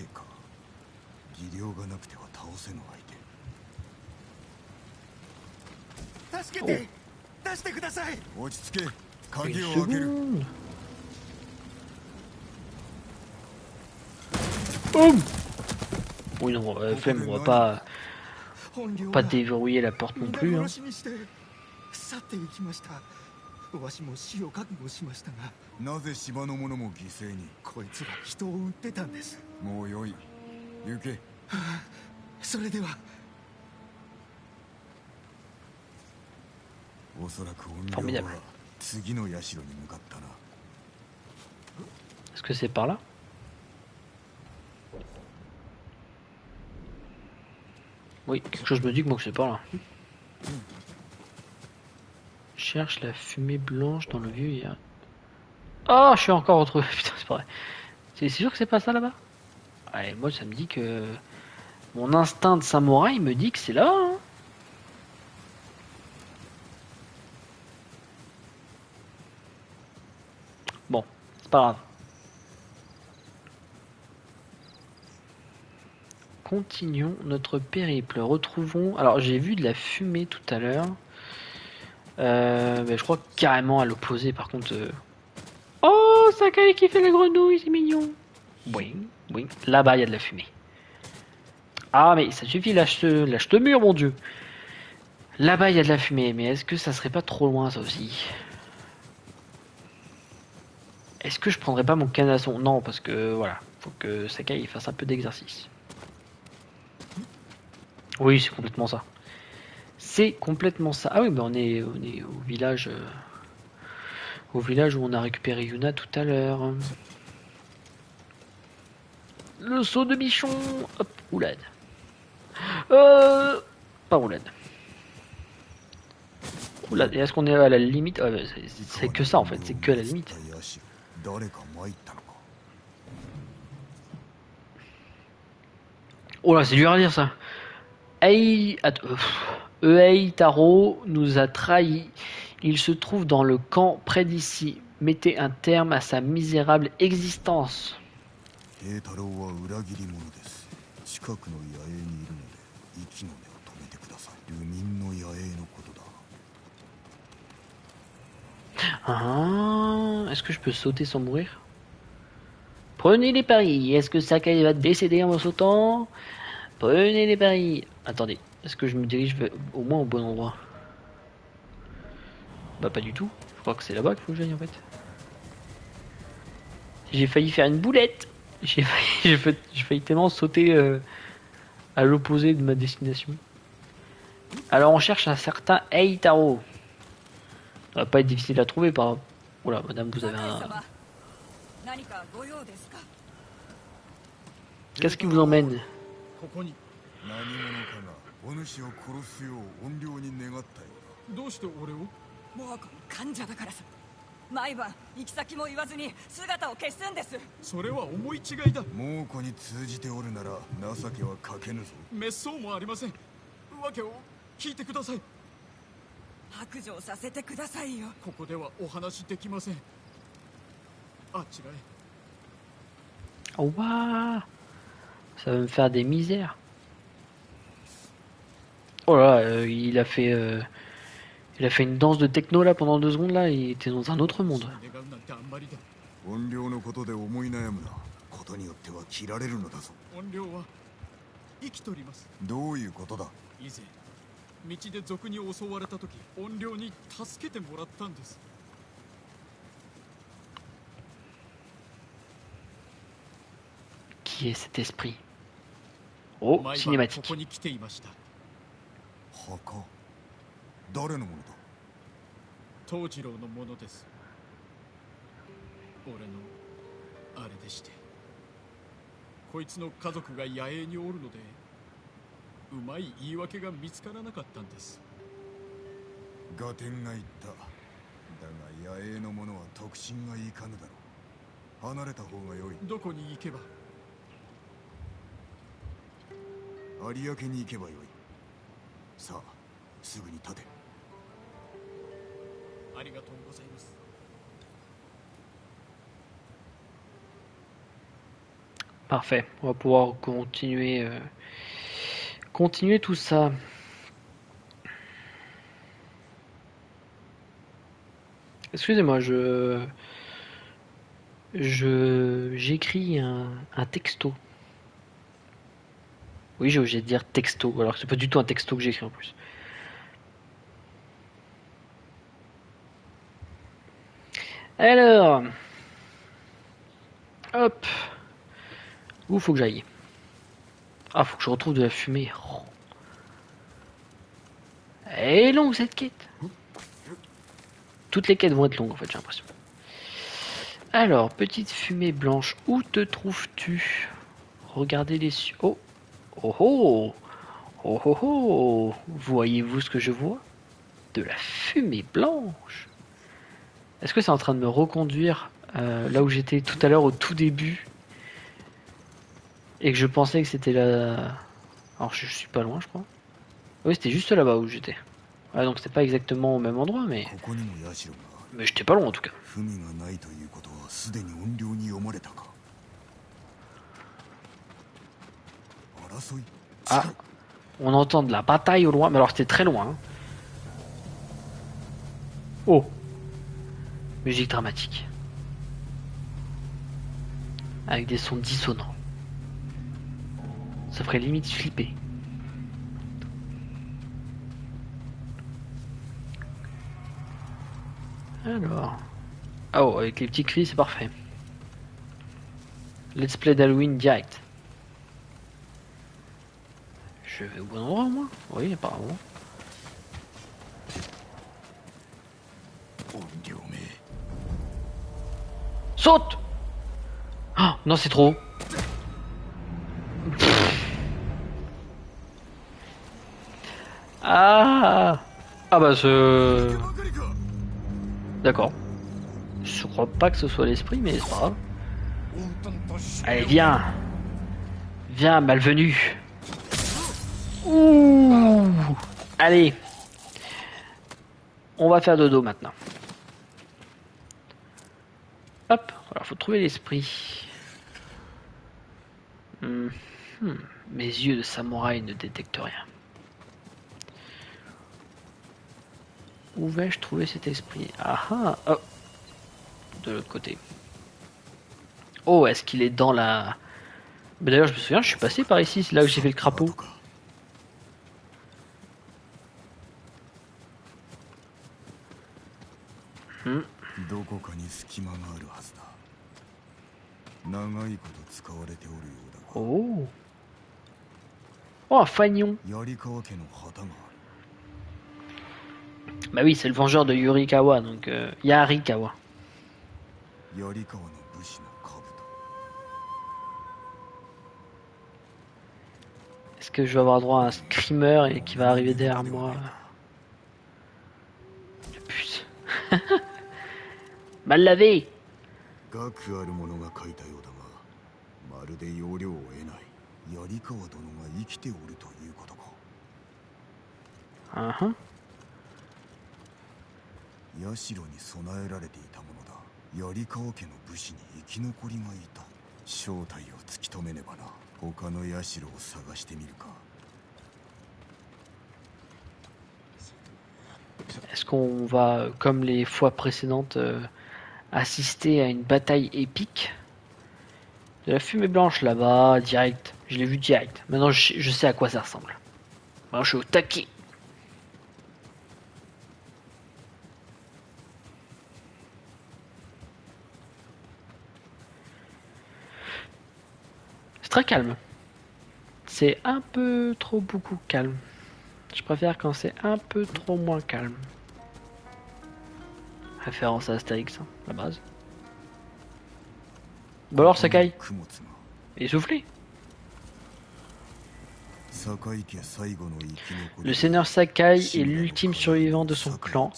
Une seconde. Boum. Oui, non, flemme, on va pas déverrouiller la porte non plus. Hein. わしも死を覚悟しましたが、なぜ島の者も犠牲に。こいつら人を撃ってたんです。もうよい、行け。それでは。おそらく怨霊は次の社に向かったな。Est-ce que c'est par là? Oui, quelque chose me dit que moi que c'est par là. Cherche la fumée blanche dans le vieux hier. Oh, je suis encore retrouvé. Putain, c'est pas vrai. C'est sûr que c'est pas ça là-bas? Allez, moi ça me dit que mon instinct de samouraï me dit que c'est là. Hein. Bon, c'est pas grave. Continuons notre périple. Retrouvons. Alors j'ai vu de la fumée tout à l'heure. Mais je crois carrément à l'opposé par contre. Oh, Sakai qui fait la grenouille, c'est mignon. Oui, oui. Là-bas il y a de la fumée. Ah mais ça suffit, lâche ce mur mon dieu. Là-bas il y a de la fumée, mais est-ce que ça serait pas trop loin ça aussi? Est-ce que je prendrais pas mon canasson? Non, parce que voilà, faut que Sakai fasse un peu d'exercice. Oui, c'est complètement ça. C'est complètement ça. Ah oui, mais on est au village où on a récupéré Yuna tout à l'heure. Le saut de bichon. Hop, roulade. Pas roulade. Roulade. Et est-ce qu'on est à la limite? Ah, c'est que ça en fait, c'est que la limite. Oh là, c'est dur à dire ça. Ehei Taro nous a trahis. Il se trouve dans le camp près d'ici. Mettez un terme à sa misérable existence. Ah, est-ce que je peux sauter sans mourir? Prenez les paris. Est-ce que Sakai va décéder en sautant? Prenez les paris. Attendez, est-ce que je me dirige au moins au bon endroit? Bah pas du tout. Je crois que c'est là-bas qu'il faut que j'aille en fait. J'ai failli faire une boulette. J'ai failli tellement sauter à l'opposé de ma destination. Alors on cherche un certain Eitaro. Ça va pas être difficile à trouver par... Oula, madame, vous avez un... Qu'est-ce qui vous emmène? 毎晩行き先も言わずに姿を消すんです。それは思い違いだ。猛虎に通じておるなら情けはかけぬぞ。滅相もありません。わけを聞いてください。白状させてくださいよ。ここではお話できません。あちらへ。Oh, waouh. Ça va me faire des misères. Oh là, il a fait une danse de techno là pendant 2 secondes là. Il était dans un autre monde. 怨霊のことで思い悩むな。ことによっては切られるのだぞ。怨霊は生きとります。どういうことだ。以前道で賊に襲われた時、怨霊に助けてもらったんです。Qui est cet esprit? Oh, cinématique. ここに来ていました。墓。誰のものだ。藤次郎のものです。俺のあれでして、こいつの家族が野営におるので、うまい言い訳が見つからなかったんです。ガテンが言った。だが野営の者は特進がいかぬだろう。離れた方が良い。どこに行けば。有明に行けばよい。さあ、すぐに立て。ありがとうございます。Parfait. On va pouvoir continuer tout ça. Excusez-moi, j'écris un texto. Oui, j'ai obligé de dire texto, alors que c'est pas du tout un texto que j'écris en plus. Alors, hop, où faut que j'aille? Ah, faut que je retrouve de la fumée. Oh. Elle est longue cette quête. Toutes les quêtes vont être longues en fait, j'ai l'impression. Alors, petite fumée blanche, où te trouves-tu? Regardez les cieux. Oh, oh, oh, oh, oh, oh. Voyez-vous ce que je vois? De la fumée blanche. Est-ce que c'est en train de me reconduire là où j'étais tout à l'heure au tout début et que je pensais que c'était là. Alors je suis pas loin, je crois. Oui, c'était juste là-bas où j'étais. Ouais, donc c'était pas exactement au même endroit, mais j'étais pas loin en tout cas. Ah, on entend de la bataille au loin, mais alors c'était très loin. Hein. Oh, musique dramatique. Avec des sons dissonants. Ça ferait limite flipper. Alors. Oh, avec les petits cris, c'est parfait. Let's play d'Halloween direct. Je vais au bon endroit, moi? Oui, apparemment. Saute! Oh, non, c'est trop. Ah! Ah bah ce... D'accord. Je crois pas que ce soit l'esprit, mais c'est pas grave. Allez, viens! Viens, malvenu! Ouh! Allez! On va faire dodo maintenant. Hop! Alors, faut trouver l'esprit. Mes yeux de samouraï ne détectent rien. Où vais-je trouver cet esprit? Ah ah! Oh! De l'autre côté. Oh, est-ce qu'il est dans la... D'ailleurs, je me souviens, je suis passé par ici, c'est là où j'ai fait le crapaud. Oh! Oh, un fanion! Bah oui, c'est le vengeur de Yurikawa, donc Yarikawa. Est-ce que je vais avoir droit à un screamer et qui va arriver derrière moi? Putain. Mal lavé! Uh-huh. 社に備えられていたものだ。槍川家の武士に生き残りがいた。正体を突き止めねばな。Est-ce qu'on va, comme les fois précédentes, assister à une bataille épique? De la fumée blanche là-bas, direct. Je l'ai vu direct. Maintenant, je sais à quoi ça ressemble. Maintenant, je suis au taquet. C'est très calme. C'est un peu trop beaucoup calme. Je préfère quand c'est un peu trop moins calme. Référence à Astérix, hein, la base. Bon alors Sakai, essoufflé. Le seigneur Sakai est l'ultime survivant de son clan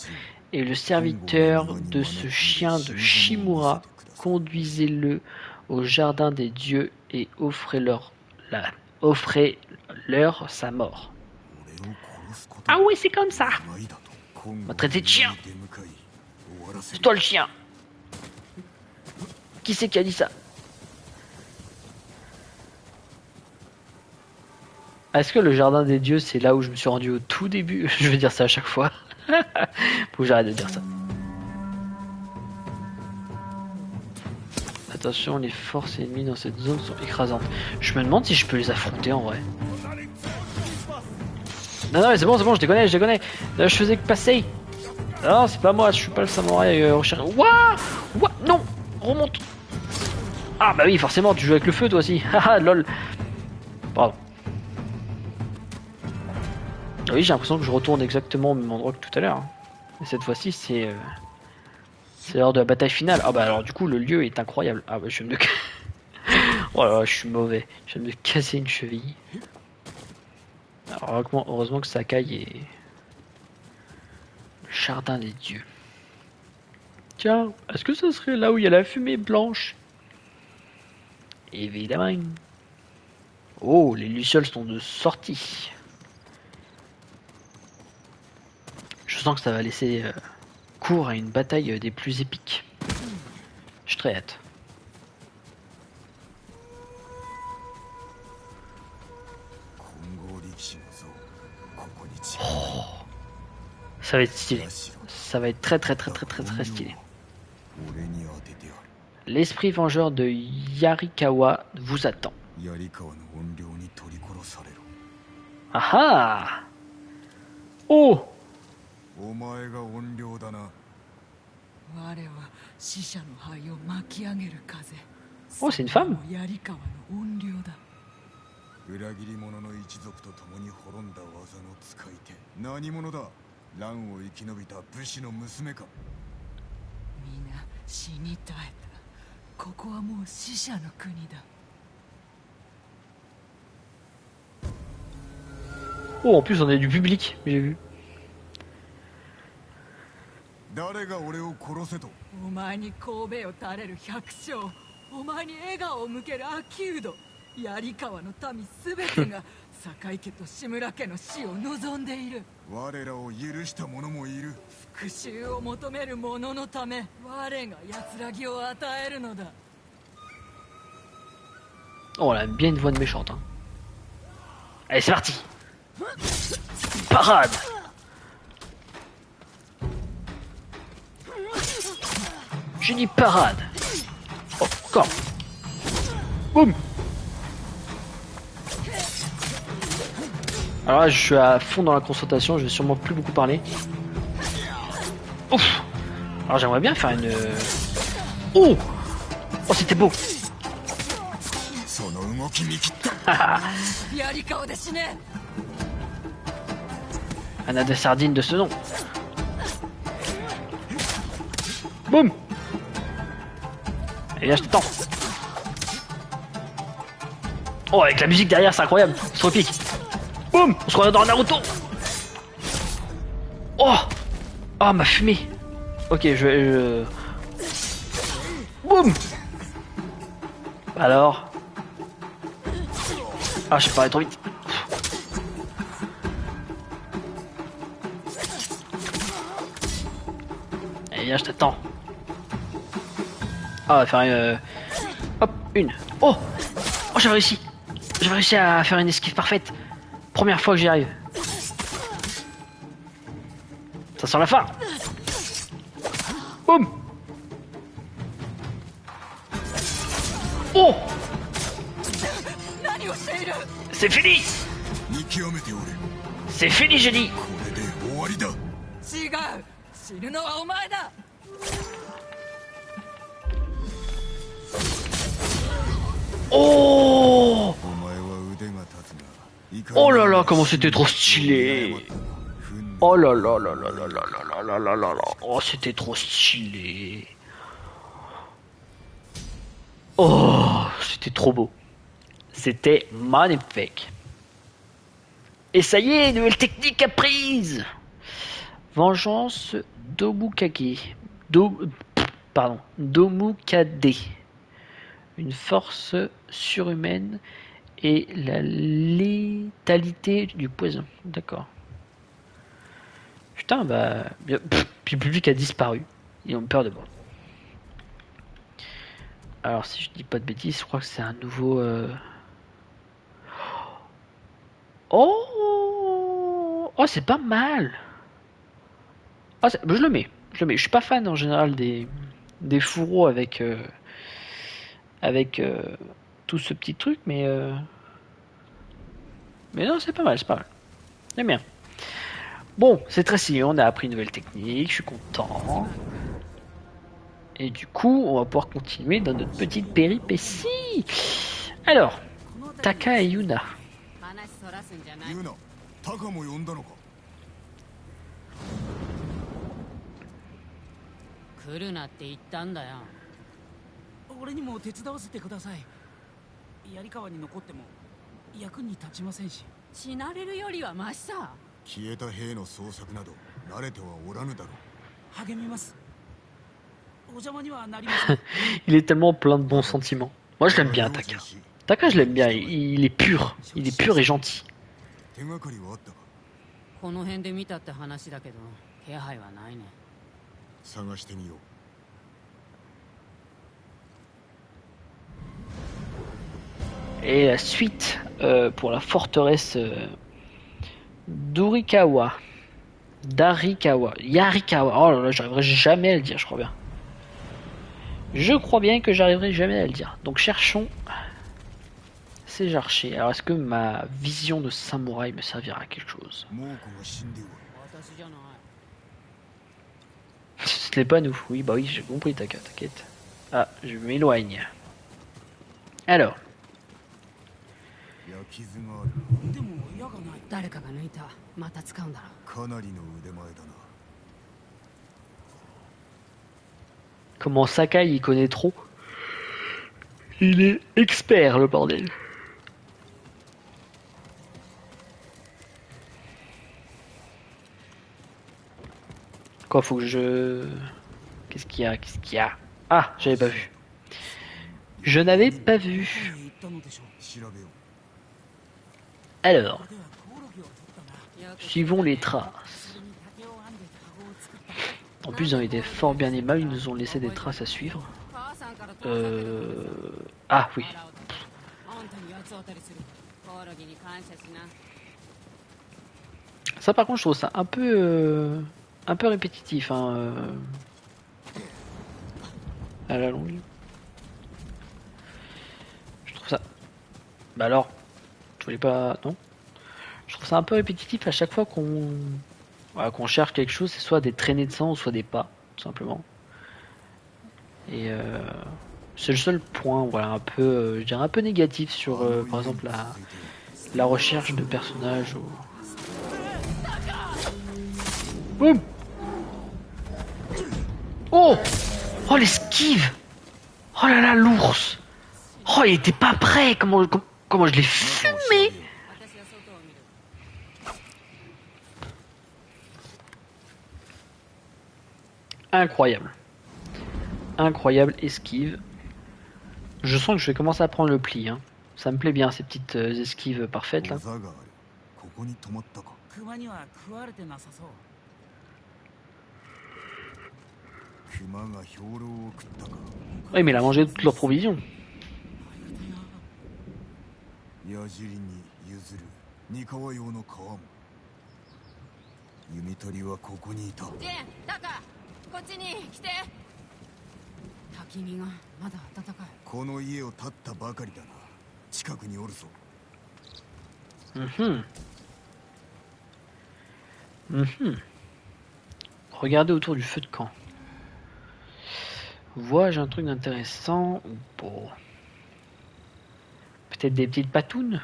et le serviteur de ce chien de Shimura. Conduisez-le au jardin des dieux et offrez-leur sa mort. Ah oui, c'est comme ça. On m'a traité de chien. C'est toi le chien. Qui c'est qui a dit ça? Est-ce que le jardin des dieux, c'est là où je me suis rendu au tout début? Je vais dire ça à chaque fois. Faut que j'arrête de dire ça. Attention, les forces ennemies dans cette zone sont écrasantes. Je me demande si je peux les affronter en vrai. Non, mais c'est bon, je déconne. Là, je faisais que passer. Non, c'est pas moi, je suis pas le samouraï recherché. Ouah, non, remonte. Ah bah oui, forcément, tu joues avec le feu toi aussi. Haha, lol. Pardon. Oui, j'ai l'impression que je retourne exactement au même endroit que tout à l'heure. Et cette fois-ci, c'est l'heure de la bataille finale. Ah bah alors du coup, le lieu est incroyable. Ah bah je vais me... Oh là là, je suis mauvais. Je viens de me casser une cheville. Alors, heureusement que Sakai est... Le jardin des dieux. Tiens, est-ce que ce serait là où il y a la fumée blanche? Évidemment. Oh, les lucioles sont de sortie. Je sens que ça va laisser cours à une bataille des plus épiques. Je suis très hâte. Oh, ça va être stylé. Ça va être très stylé. L'esprit vengeur de Yarikawa vous attend. Ah ah! Oh! Oh, c'est une femme? Oh, en plus on a du public, j'ai vu. Oh, elle a bien une voix de méchante. Hein. Allez, c'est parti. Parade. J'ai dit parade. Oh, encore. Boum. Alors là, je suis à fond dans la concentration, je vais sûrement plus beaucoup parler. Ouf. Alors j'aimerais bien faire une... Oh. Oh, c'était beau. Anna de sardine de ce nom. Boum. Et là je t'attends. Oh, avec la musique derrière, c'est incroyable. C'est trop épique. Boum. On se croirait dans Naruto. Oh. Oh, ma fumée. Ok, je... Boum. Alors... Ah, je suis parlé trop vite. Et là, je t'attends. Ah, on va faire une... Hop, une. Oh. Oh, j'ai réussi. J'ai réussi à faire une esquive parfaite. Première fois que j'y arrive. Ça sent la fin. Boum. Oh. C'est fini. C'est fini, j'ai dit. Oh. Oh là là, comment c'était trop stylé. Oh là là là là là là là là là là là. Oh, c'était trop stylé. Oh, c'était trop beau. C'était magnifique. Et ça y est, nouvelle technique apprise. Vengeance Domukage. Domukade. Une force surhumaine et la létalité du poison. D'accord. Putain, bah... Puis le public a disparu. Ils ont peur de moi. Alors, si je dis pas de bêtises, je crois que c'est un nouveau... Oh, oh, c'est pas mal. Oh, je le mets. Je suis pas fan en général des fourreaux avec tout ce petit truc, mais non, c'est pas mal, c'est pas mal. J'aime bien. Bon, c'est très stylé, on a appris une nouvelle technique, je suis content. Et du coup, on va pouvoir continuer dans notre petite péripétie. Alors, Taka et Yuna. Il est tellement plein de bons sentiments. Moi, je l'aime bien, Taka. Taka, je l'aime bien, il est pur. Il est pur et gentil. Et la suite pour la forteresse Dorikawa. Yarikawa. Oh là là, j'arriverai jamais à le dire, je crois bien. Je crois bien que j'arriverai jamais à le dire. Donc cherchons ces archers. Alors est-ce que ma vision de samouraï me servira à quelque chose? Ce n'est pas nous. Oui, bah oui, j'ai compris, t'inquiète. Ah, je m'éloigne. Alors. Comment Sakai il connaît trop? Il est expert, le bordel. Quoi, faut que je... Qu'est-ce qu'il y a? Ah, j'avais pas vu. Je n'avais pas vu. Alors, suivons les traces. En plus, ils ont été fort bien aimables, ils nous ont laissé des traces à suivre. Ah oui. Ça par contre, je trouve ça un peu répétitif, hein, à la longue. Je trouve ça... Bah alors, je voulais pas... Non. Je trouve ça un peu répétitif à chaque fois qu'on cherche quelque chose, c'est soit des traînées de sang ou soit des pas, tout simplement. Et c'est le seul point, voilà, un peu, je dirais un peu négatif sur, par exemple, la recherche de personnages. Ou... Boum. Oh, oh l'esquive. Oh là là, l'ours. Oh, il était pas prêt. Comment je l'ai fumé. Incroyable. Incroyable esquive. Je sens que je vais commencer à prendre le pli. Hein. Ça me plaît bien ces petites esquives parfaites là. Oui, mais il a mangé toutes leurs provisions. 矢尻に譲る三河用の皮も。弓取りはここにいた。ジェン、タカ、こっちに来て。焚き火がまだ暖かい。この家を建ったばかりだな。近くにおるぞ。Regardez autour du feu de camp. Vois-je un truc intéressant? Bon. Peut-être des petites patounes?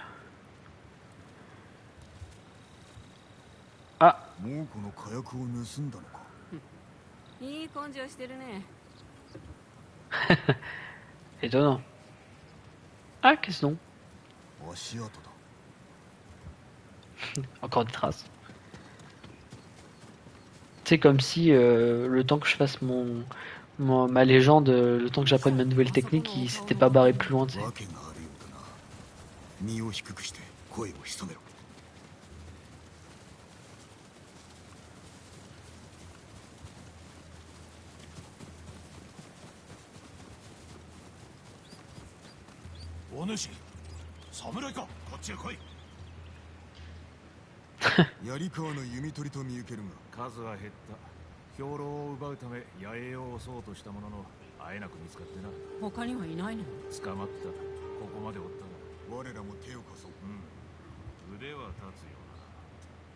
Ah. もうこの火薬を盗んだのか。いい根性してるね。Étonnant. Ah, qu'est-ce donc? 足跡だ。Encore des traces. C'est comme si le temps que je fasse ma légende, le temps que j'apprenne ma nouvelle technique, il s'était pas barré plus loin, tu sais. 訳があるようだな。身を低くして声を潜めろ。お主、侍か。こっちへ来い。槍川の弓取りと見受けるが、数は減った。兵糧を奪うため野営を襲おうとしたものの、あえなく見つかってな。他にはいないの？捕まった。ここまでおったが、我らも手を貸そう。腕は立つよ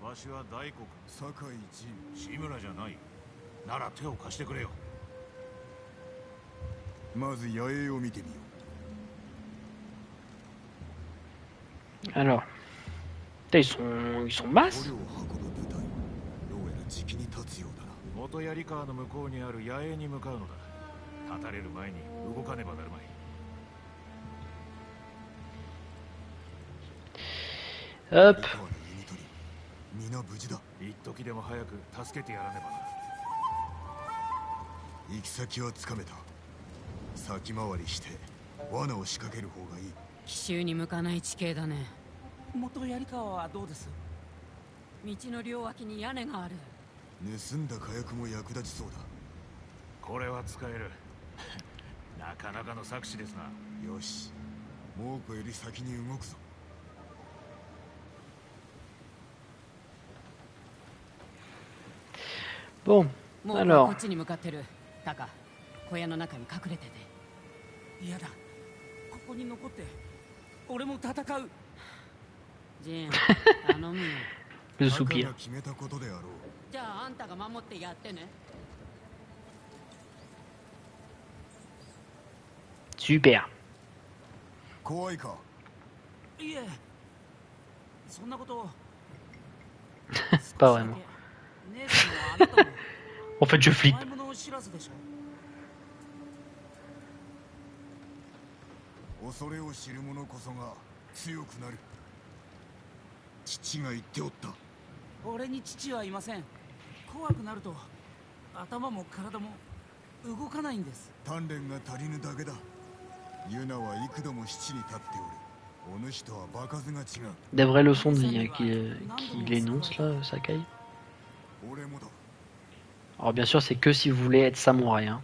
な。わしは大黒酒井陣、志村じゃない。なら手を貸してくれよ。まず野営を見てみよう。Alors, ils sont masses. 元槍川の向こうにある野営に向かうのだ。立たれる前に動かねばなるまい。Hop. 皆無事だ。一時でも早く助けてやらねばな。行き先はつかめた。先回りして罠を仕掛ける方がいい。奇襲に向かない地形だね。元槍川はどうです？道の両脇に屋根がある。盗んだ火薬も役立ちそうだ。これは使える。なかなかの策士ですな。よし、猛虎より先に動くぞ。Bon, もう alors. こっちに向かってる。タカ、小屋の中に隠れてて。嫌だ。ここに残って俺も戦う。ジェーン、頼むよ。Le soupir. 決めたことであろう。じゃああんたが守ってやってね。Super. 怖いか？いえ、そんなこと。Pas vraiment. 姉さんはあなたも En fait, je flippe. 前物知らずでしょ。恐れを知る者こそが強くなる。父が言っておった。俺に父はいません。怖くなると頭も体も動かないんです。鍛錬が足りぬだけだ。ユナは幾度も七に立っておる。お主とは場数が違う。Des vraies leçons de vie hein, qu'il énonce là, Sakai. 俺もだ。 Alors bien sûr, c'est que si vous voulez être samouraï. Hein.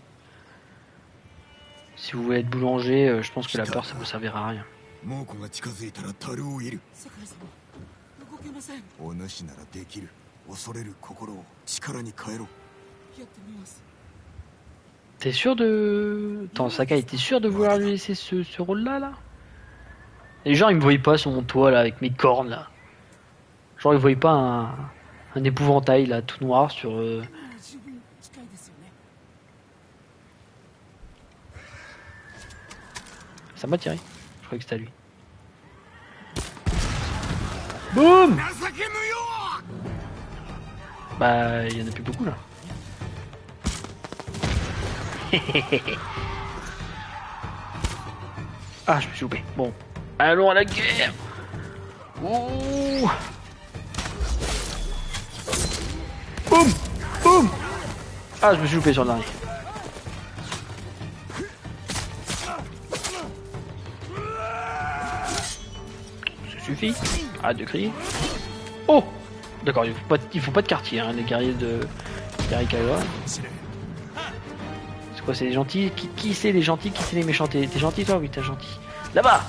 Si vous voulez être boulanger, je pense que la peur, ça vous servira à rien. 猛虎が近づいたら樽を入る。世界様、動けません。お主ならできる。恐れる心を力に変えろ。やってみます。 T'es sûr de... Attends, Sakai, t'es sûr de vouloir lui laisser ce rôle-là, là? Les gens, ils me voyaient pas sur mon toit, là, avec mes cornes, là. Genre, ils voyaient pas un épouvantail, là, tout noir, sur... Ça m'a tiré. Je croyais que c'était à lui. Boum! Bah, il y en a plus beaucoup, là. Ah, je me suis loupé. Bon. Allons à la guerre. Ouh. Boum. Boum. Ah, je me suis loupé sur le dernier. Ça suffit. Arrête de crier. Oh. D'accord, ils font pas de quartier, hein, les guerriers de Yarikawa. C'est quoi, c'est les gentils? Qui c'est les gentils? Qui c'est les méchants? T'es gentil toi? Oui, t'es gentil. Là-bas!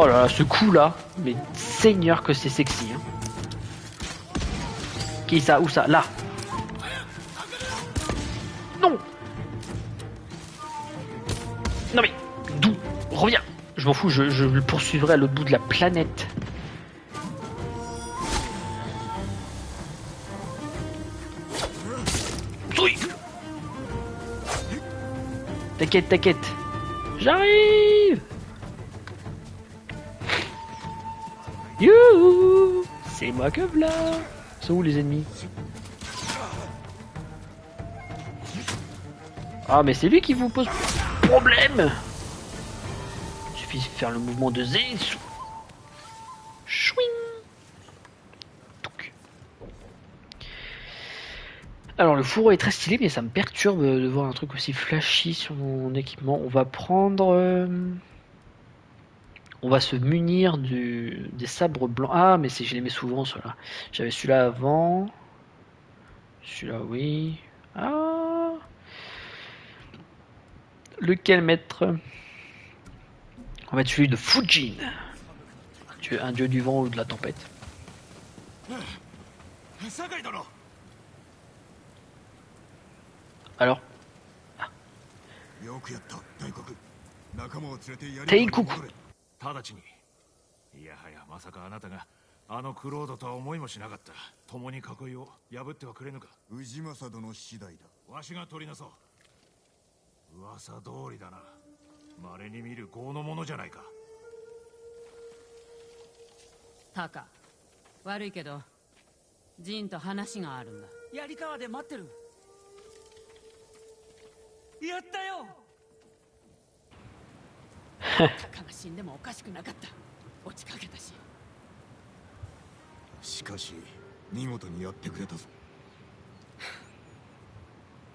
Oh là là, ce coup là, mais seigneur que c'est sexy. Hein. Qui ça? Où ça? Là. Non. Non mais, d'où? Reviens. Je m'en fous, je le poursuivrai à l'autre bout de la planète. Oui. T'inquiète, t'inquiète. J'arrive. Youhou. C'est moi que v'là. Sont où les ennemis? Ah mais c'est lui qui vous pose problème. Il suffit de faire le mouvement de Z. Chouing. Alors le fourreau est très stylé mais ça me perturbe de voir un truc aussi flashy sur mon équipement. On va prendre... on va se munir des sabres blancs. Ah mais je les mets souvent ceux-là. J'avais celui-là avant. Celui-là oui. Ah. Lequel mettre? On va mettre celui de Fujin. Un dieu du vent ou de la tempête. Alors Teikoku. 直ちに。いやはやまさかあなたがあのクロードとは思いもしなかった。共に囲いを破ってはくれぬか。氏政殿次第だ。わしが取りなそう。噂通りだな。稀に見る豪のものじゃないか。タカ、悪いけどジンと話があるんだ。槍川で待ってる。やったよ。タカが死んでもおかしくなかった。落ちかけたし。しかし見事にやってくれたぞ。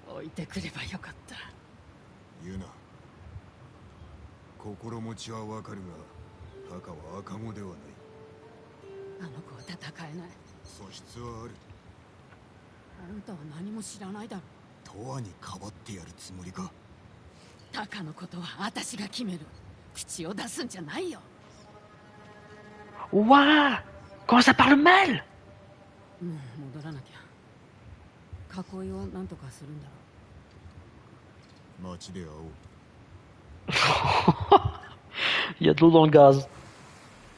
置いてくればよかった。言うな。心持ちはわかるが、タカは赤子ではない。あの子は戦えない。素質はある。あんたは何も知らないだろ。永遠にかばってやるつもりか。タカのことは私が決める。口を出すんじゃないよ。Ouah! Comment ça parle mal? もう戻らなきゃ。囲いをなんとかするんだろう。街で会おう。Il y a de l'eau dans le gaz. On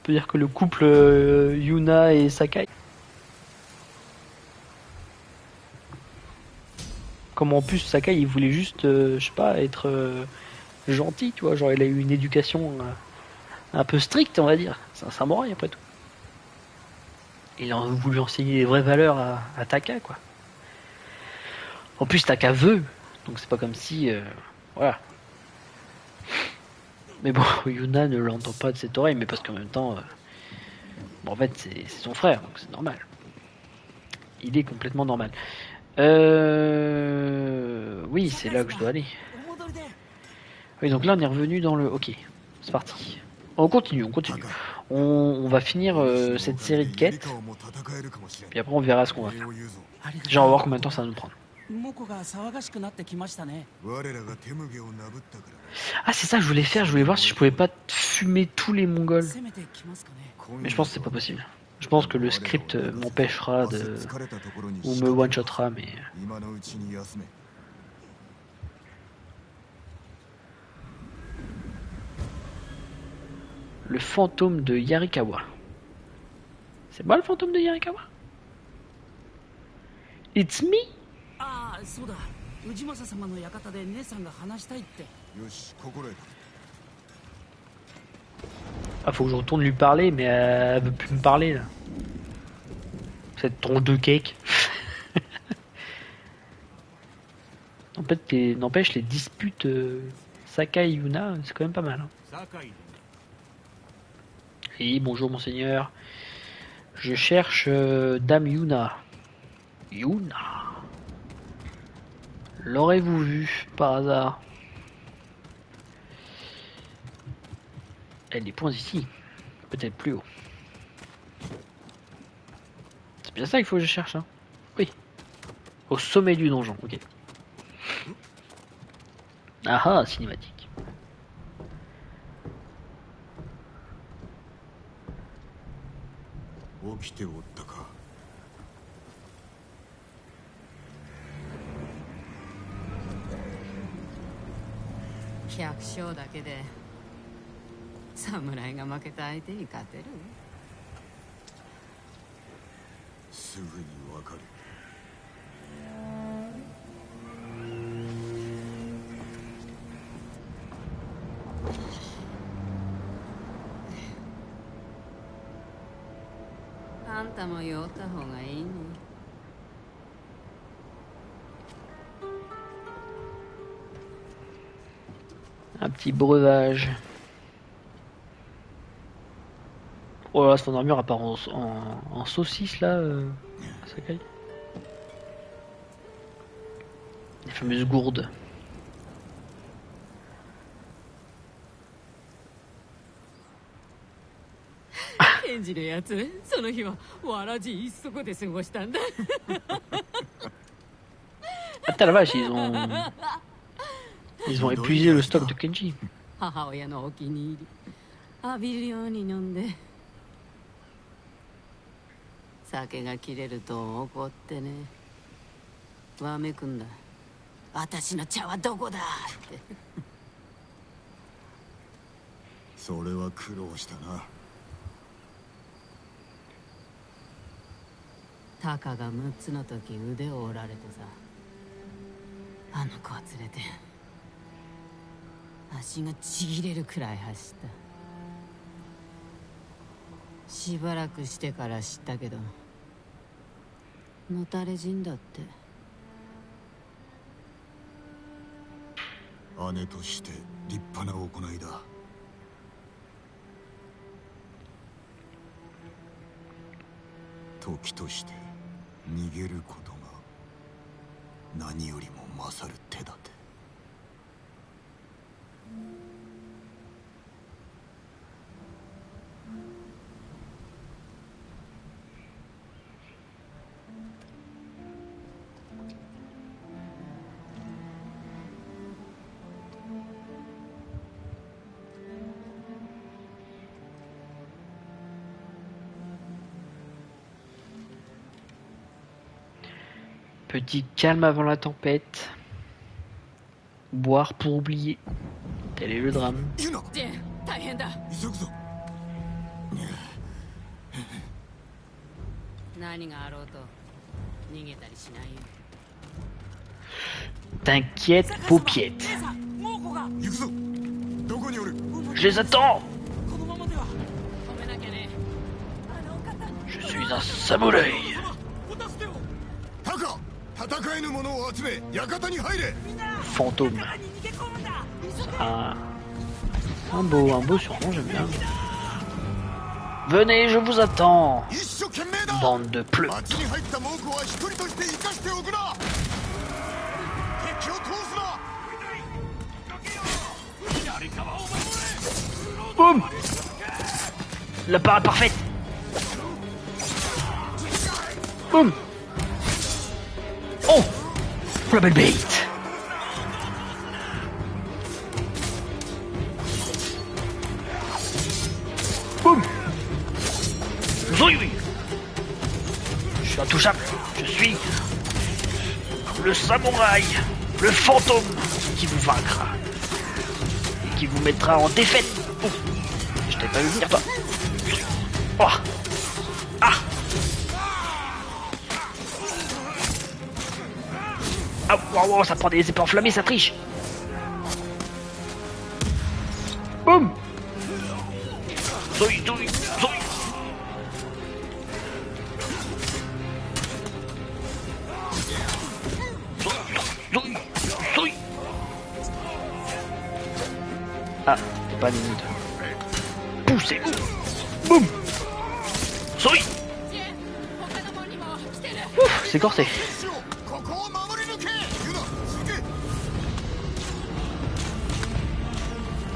peut dire que le couple Yuna et Sakai. Comme en plus Sakai il voulait juste, je sais pas, être gentil, tu vois, genre il a eu une éducation un peu stricte, on va dire. C'est un samouraï après tout. Il a voulu enseigner les vraies valeurs à Taka, quoi. En plus Taka veut, donc c'est pas comme si, voilà. Mais bon, Yuna ne l'entend pas de cette oreille, mais parce qu'en même temps, bon, en fait, c'est son frère, donc c'est normal. Il est complètement normal. Oui, c'est là que je dois aller. Oui, donc là, on est revenu dans le... Ok, c'est parti. On continue, on continue. On va finir cette série de quêtes. Puis après, on verra ce qu'on va faire. Genre, on va voir combien de temps ça va nous prendre. Ah c'est ça que je voulais faire, je voulais voir si je pouvais pas fumer tous les Mongols. Mais je pense que c'est pas possible. Je pense que le script m'empêchera de... ou me one-shotera, mais... Le fantôme de Yarikawa. C'est moi le fantôme de Yarikawa? It's me? Ah, そうだ。氏政様の館で姉さんが話したいって。よし、心得た。Ah, faut que je retourne lui parler, mais elle veut plus me parler là. Cette tronche de cake. N'empêche, les disputes Sakai Yuna, c'est quand même pas mal. Hein. Oui, bonjour monseigneur. Je cherche Dame Yuna. Yuna. L'aurez-vous vu par hasard? Elle est points ici. Peut-être plus haut. C'est bien ça qu'il faut que je cherche. Hein. Oui. Au sommet du donjon. Ok. Ah ah, cinématique. 起きておったか。百姓だけで侍が負けた相手に勝てる？すぐにわかる。あんたも酔った方がいいね。Un petit breuvage. Oh là, son armure apparaît en saucisse là. Sakai. Les fameuses gourdes. ケンジのやつ、その日はわらじ一足で過ごしたんだ。Attends, la vache, ils ont épuisé le stock de Kenji. 母親のお気に入り、浴びるように飲んで、酒が切れると怒ってね、わめくんだ。私の茶はどこだって。それは苦労したな。タカが6つの時腕を折られてさ、あの子を連れて足がちぎれるくらい走った。しばらくしてから知ったけど、のたれ死んだって。姉として立派な行いだ。時として逃げることが何よりも勝る手立て。Petit calme avant la tempête. Boire pour oublier. Tel est le drame. ジェン、大変だ。急ぐぞ。何があろうと逃げたりしないよ。T'inquiète, paupiette. 行くぞ。どこにおる？ Je les attends. このままでは。止めなきゃね。Je suis un samouraï. タカ、戦えぬ者を集め館に入れ。 Fantôme. Ah. Un beau surnom, j'aime bien. Venez, je vous attends. Bande de pleux. Boum. La parade parfaite. Boum. Oh, la belle bête. Boum. Zoui. Je suis intouchable. Je suis le samouraï, le fantôme qui vous vaincra et qui vous mettra en défaite. Oh. Je t'ai pas vu venir, toi. Oh. Ah. Ah, wow, ça prend des épées enflammées, ça triche. Boum. Zoui. Ah, c'est pas limite. Poussez. Boum. Zoui. Ouf, c'est corsé.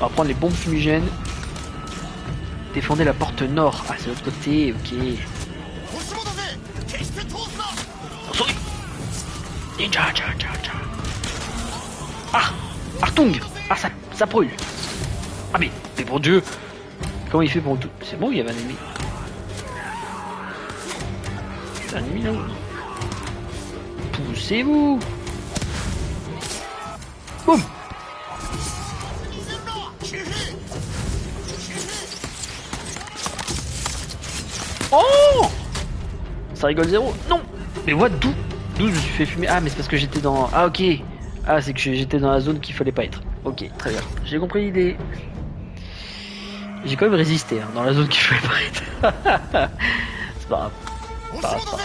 On va prendre les bombes fumigènes. Défendez la porte nord. Ah, c'est de l'autre côté, ok. Ninja. Ah, Artung. Ah, ça brûle. Ah, mais bon Dieu. Comment il fait pour tout? C'est bon, il y avait un ennemi. Putain, mignon. Poussez-vous. Boum. Oh, ça rigole zéro. Non. Mais what, d'où je me suis fait fumer? Ah, mais c'est parce que j'étais dans... Ah, ok. Ah, c'est que j'étais dans la zone qu'il fallait pas être. Ok, très bien. J'ai compris l'idée. J'ai quand même résisté, hein, dans la zone qu'il fallait pas être. C'est pas grave. Pas grave, pas grave.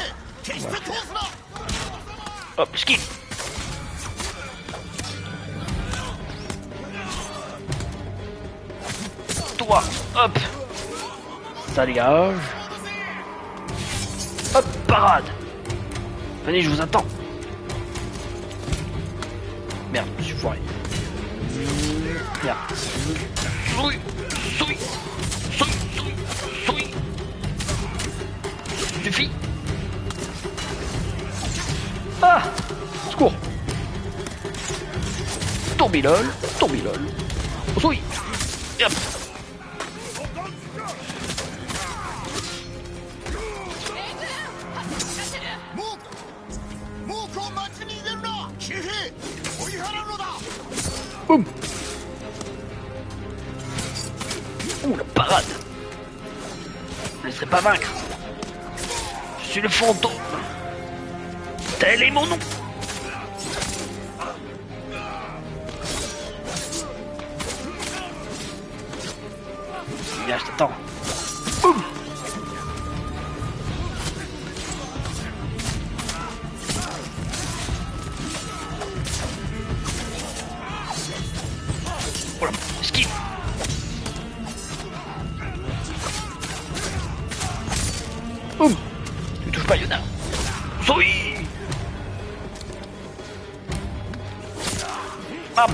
Hop, ski. Toi, hop. Ça dégage. Hop, parade. Venez, je vous attends. Merde, je suis foiré. Merde. Souris, souris, souris, souris, souris. Suffit. Ah, secours. Tourbilol, tourbilol. Souris. Et hop. Boum. Ouh, la parade. Je ne laisserai pas vaincre. Je suis le fantôme. Tel est mon nom. Viens, je t'attends. Boum. Voilà, esquive. Boum. Tu touches pas, Yona. Souris. Bam.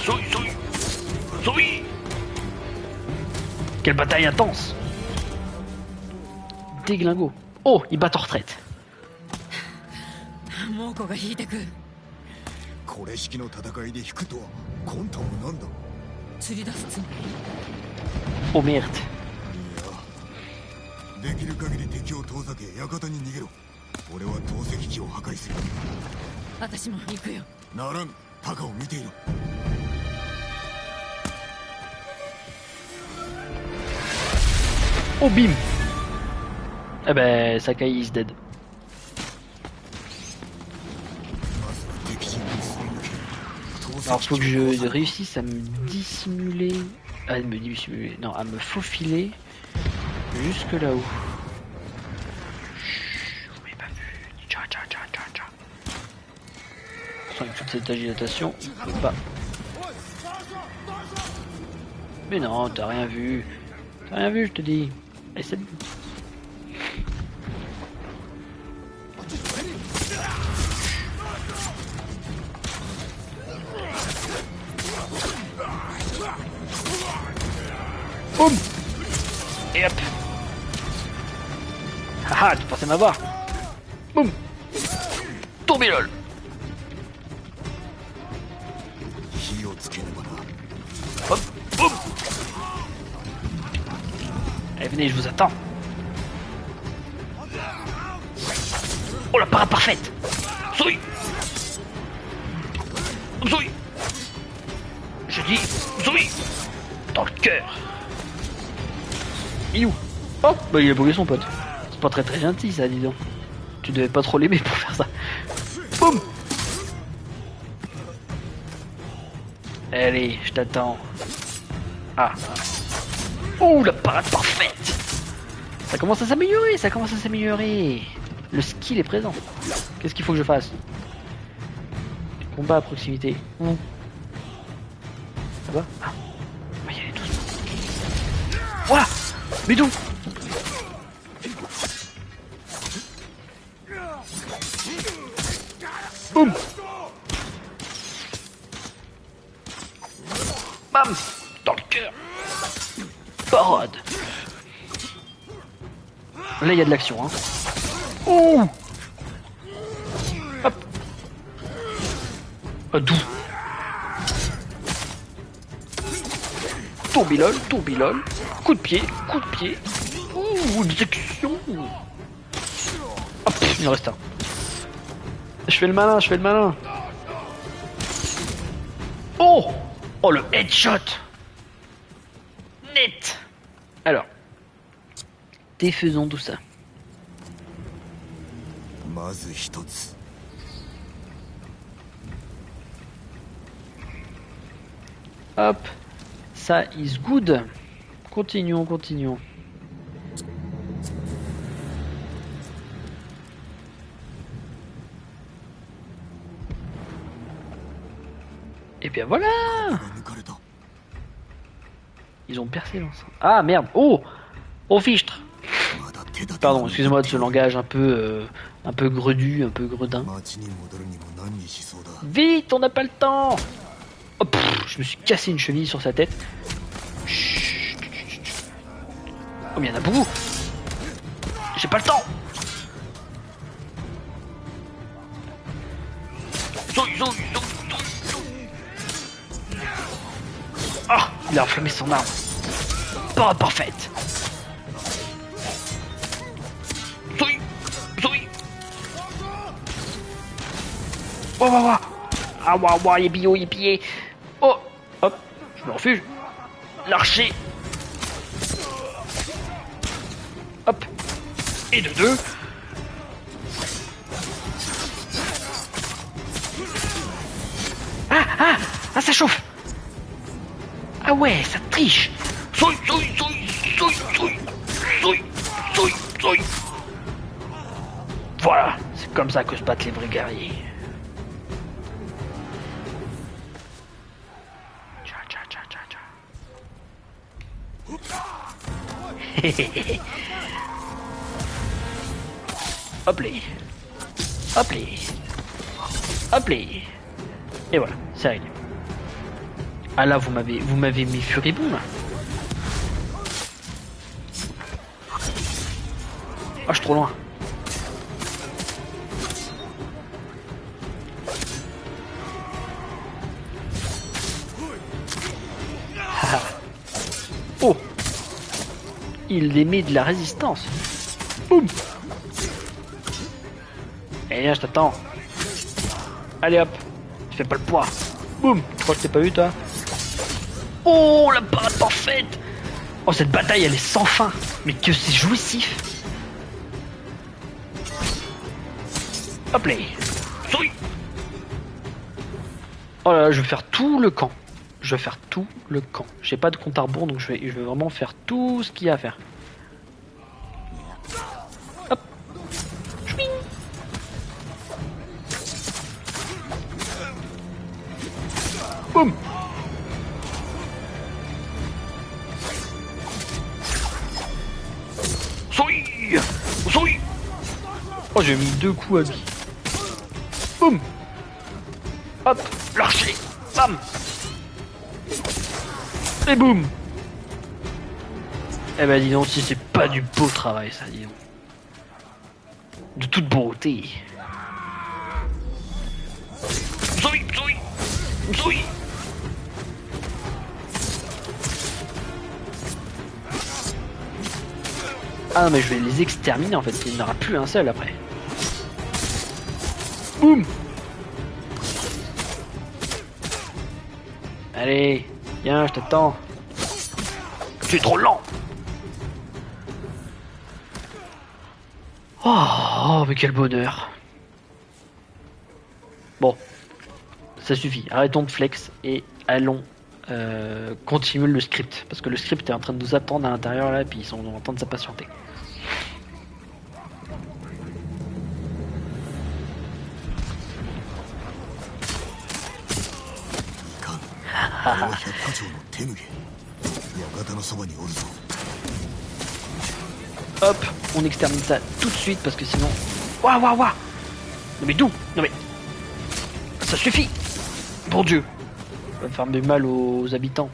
Souris, souris. Souris. Quelle bataille intense. Déglingo. Oh, ils battent en retraite. 猛虎が引いてく。これ式の戦いで引くとは魂胆もなんだ。釣り出すつもり。 Oh merde. いや、できる限り敵を遠ざけ館に逃げろ。俺は投石機を破壊する。私も行くよ。ならん、タカを見ていろ。Oh bim. Eh ben, Sakai is dead. Alors faut que je réussisse à me dissimuler, non, à me faufiler jusque là-haut. Vous m'avez pas vu. Tcha tcha tcha tcha tcha. Sans avec toute cette agitation, je peux pas. Mais non, t'as rien vu. T'as rien vu, je te dis. Allez, salut. Boum. Et hop. Haha, tu pensais m'avoir. Boum. Tourbilol. Hop, boum. Allez, venez, je vous attends. Oh, la parade parfaite. Souris. Souris. Je dis souris. Dans le cœur. Il est où? Oh, bah il a brûlé son pote. C'est pas très très gentil ça, dis donc. Tu devais pas trop l'aimer pour faire ça. Boum. Allez, je t'attends. Ah. Oh, la parade parfaite. Ça commence à s'améliorer, ça commence à s'améliorer. Le skill est présent. Qu'est-ce qu'il faut que je fasse? Combat à proximité. Où? Ça va? Ah. On va y aller doucement. Ouah. Mais d'où? Boum. Bam. Dans le cœur. Parade. Là il y a de l'action hein. Oh. Hop. D'où? Tourbilol, tourbilol. Coup de pied, coup de pied. Ouh. Ouh, exécution. Hop, il en reste un. Je fais le malin, je fais le malin. Oh! Oh, le headshot! Net! Alors, défaisons tout ça. Hop, ça is good. Continuons, continuons. Et bien voilà! Ils ont percé l'enceinte. Ah merde! Oh! Oh fichtre! Pardon, excusez-moi de ce langage un peu gredu, un peu gredin. Vite, on n'a pas le temps! Oh, pff, je me suis cassé une cheville sur sa tête. Chut, chut, chut, chut. Oh mais il y en a beaucoup! J'ai pas le temps! Ah! Il a enflammé son arme. Pas parfaite! Oh, oh, oh. Ah, waouh, waouh, yippie, yippie. Oh, hop, je me refuge. L'archer. Hop. Et de deux. Ah, ça chauffe. Ah ouais, ça triche. Voilà, c'est comme ça que se battent les vrais guerriers. Hop les. Hop les. Hop les. Et voilà, c'est réglé. Ah là, vous m'avez mis furibond là. Ah, je suis trop loin. Oh, il émet de la résistance. Boum. Eh viens, je t'attends. Allez hop, tu fais pas le poids. Boum. Tu crois que t'es pas vu toi? Oh, la parade parfaite. Oh, cette bataille elle est sans fin. Mais que c'est jouissif. Hop là. Oh là là, je vais faire tout le camp. Je vais faire tout le camp. J'ai pas de compte à rebours, donc je vais vraiment faire tout ce qu'il y a à faire. Hop. Chouing. Boum. Oh, j'ai mis 2 coups à lui. Boum. Hop, l'archer. Bam. Et boum. Eh ben dis donc, si c'est pas du beau travail ça, dis donc. De toute beauté. Ah non mais je vais les exterminer en fait, il n'y en aura plus un seul après. Boum. Allez, viens, je t'attends. Tu es trop lent. Oh, mais quel bonheur. Bon, ça suffit. Arrêtons de flex et allons continuer le script. Parce que le script est en train de nous attendre à l'intérieur là, et puis ils sont en train de s'impatienter. Hop, on extermine ça tout de suite parce que sinon... Waouh, waouh, waouh. Non mais d'où? Non mais... Ça suffit. Bon Dieu. Ça va faire du mal aux habitants.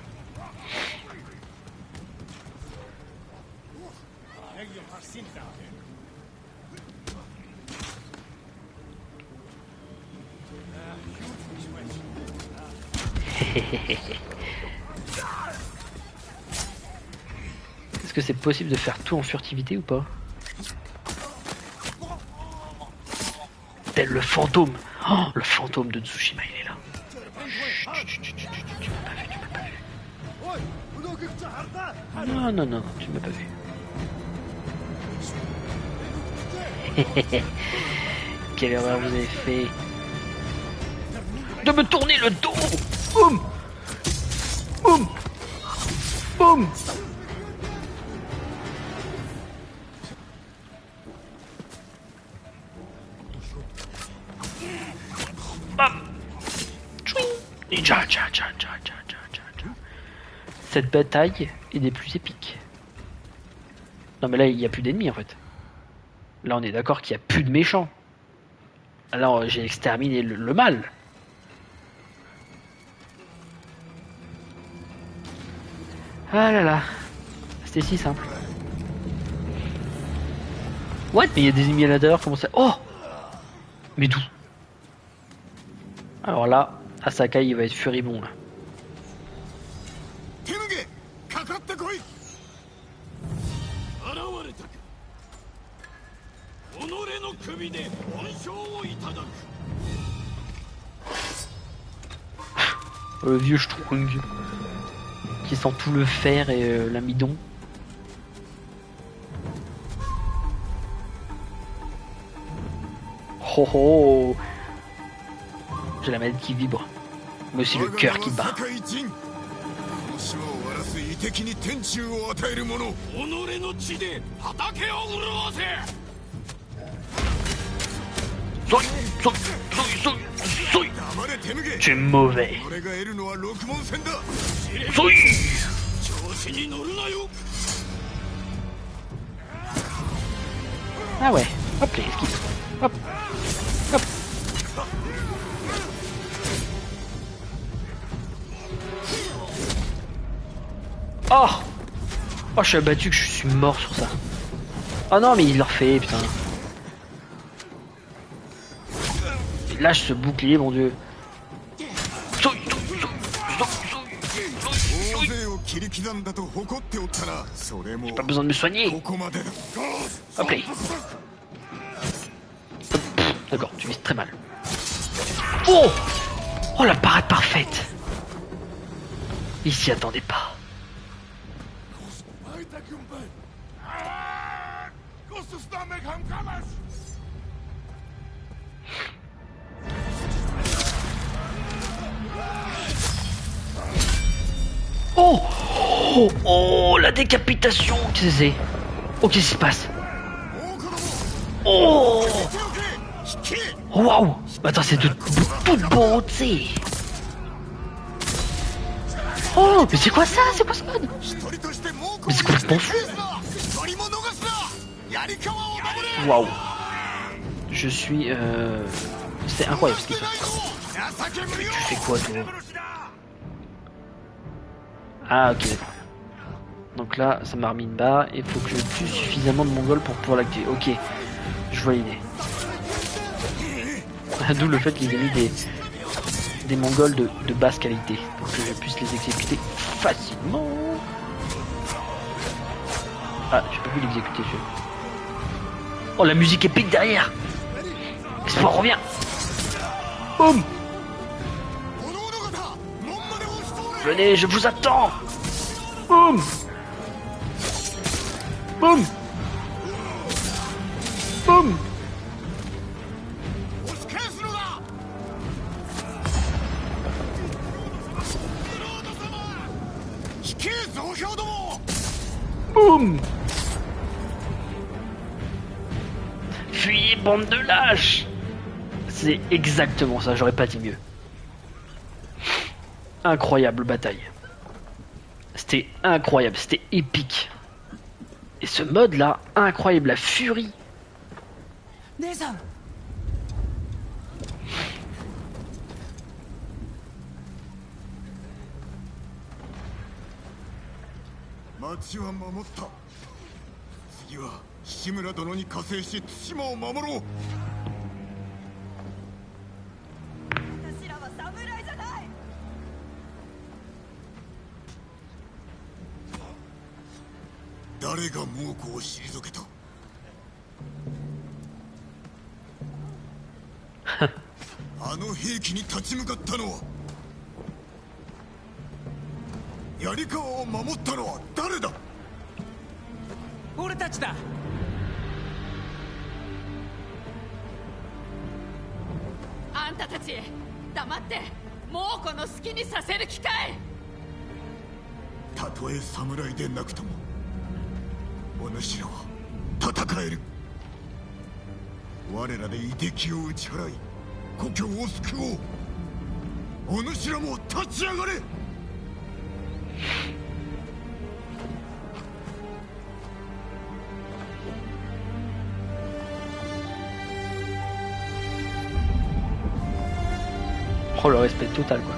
Est-ce que c'est possible de faire tout en furtivité ou pas? Tel le fantôme. Oh, le fantôme de Tsushima, il est là. Tu m'as pas vu, tu m'as pas vu. Non, non, non, tu m'as pas vu. Quelle erreur vous avez fait de me tourner le dos. Boum. Boum. Boum. Bam. Cette bataille est des plus épiques. Non mais là il n'y a plus d'ennemis en fait. Là on est d'accord qu'il n'y a plus de méchants. Alors j'ai exterminé le mal. Ah là là. C'était si simple. What? Mais il y a des ennemis à l'intérieur, comment ça? Oh! Mais d'où? Alors là, Asakai il va être furibond là. Le vieux Strong qui sent tout le fer et l'amidon. Oh oh! J'ai la manette qui vibre, mais aussi le cœur qui bat. Tu es mauvais. Ah ouais, hop les esquives. Hop, hop. Oh! Oh, je suis abattu que je suis mort sur ça. Oh non, mais il le refait, putain. Il lâche ce bouclier, mon dieu. J'ai pas besoin de me soigner. Hop là. D'accord, tu vises très mal. Oh! Oh, la parade parfaite. Il s'y attendait pas. Oh! Oh! Oh! La décapitation! Qu'est-ce que c'est? Oh, qu'est-ce qui se passe? Oh! Waouh! Attends, c'est de toute beauté! Oh! Mais c'est quoi ça? C'est quoi ce mode? Mais c'est complètement fou! Waouh! Je suis... C'est incroyable ce qui se passe. Tu fais quoi, toi? Ah, ok, d'accord. Donc là, ça m'a remis une barre. Il faut que je tue suffisamment de mongols pour pouvoir l'activer. Ok, je vois l'idée. D'où le fait qu'ils aient mis des mongols de basse qualité. Pour que je puisse les exécuter facilement. Ah, j'ai pas pu l'exécuter, celui-là. Oh, la musique épique derrière. Espoir revient. Boum. Venez, je vous attends. Boum. Boum. Boum. Boum. Fuyez, bande de lâches. C'est exactement ça, j'aurais pas dit mieux. Incroyable bataille. C'était incroyable, c'était épique. Et ce mode là, incroyable, la furie. 誰が猛虎を退けた。あの兵器に立ち向かったのは、槍川を守ったのは誰だ。俺たちだ。あんたたち黙って猛虎の好きにさせる気かい。たとえ侍でなくともお主らは戦える。我らで夷敵を打ち払い故郷を救おう。お主らも立ち上がれ。Oh, le respect total, quoi.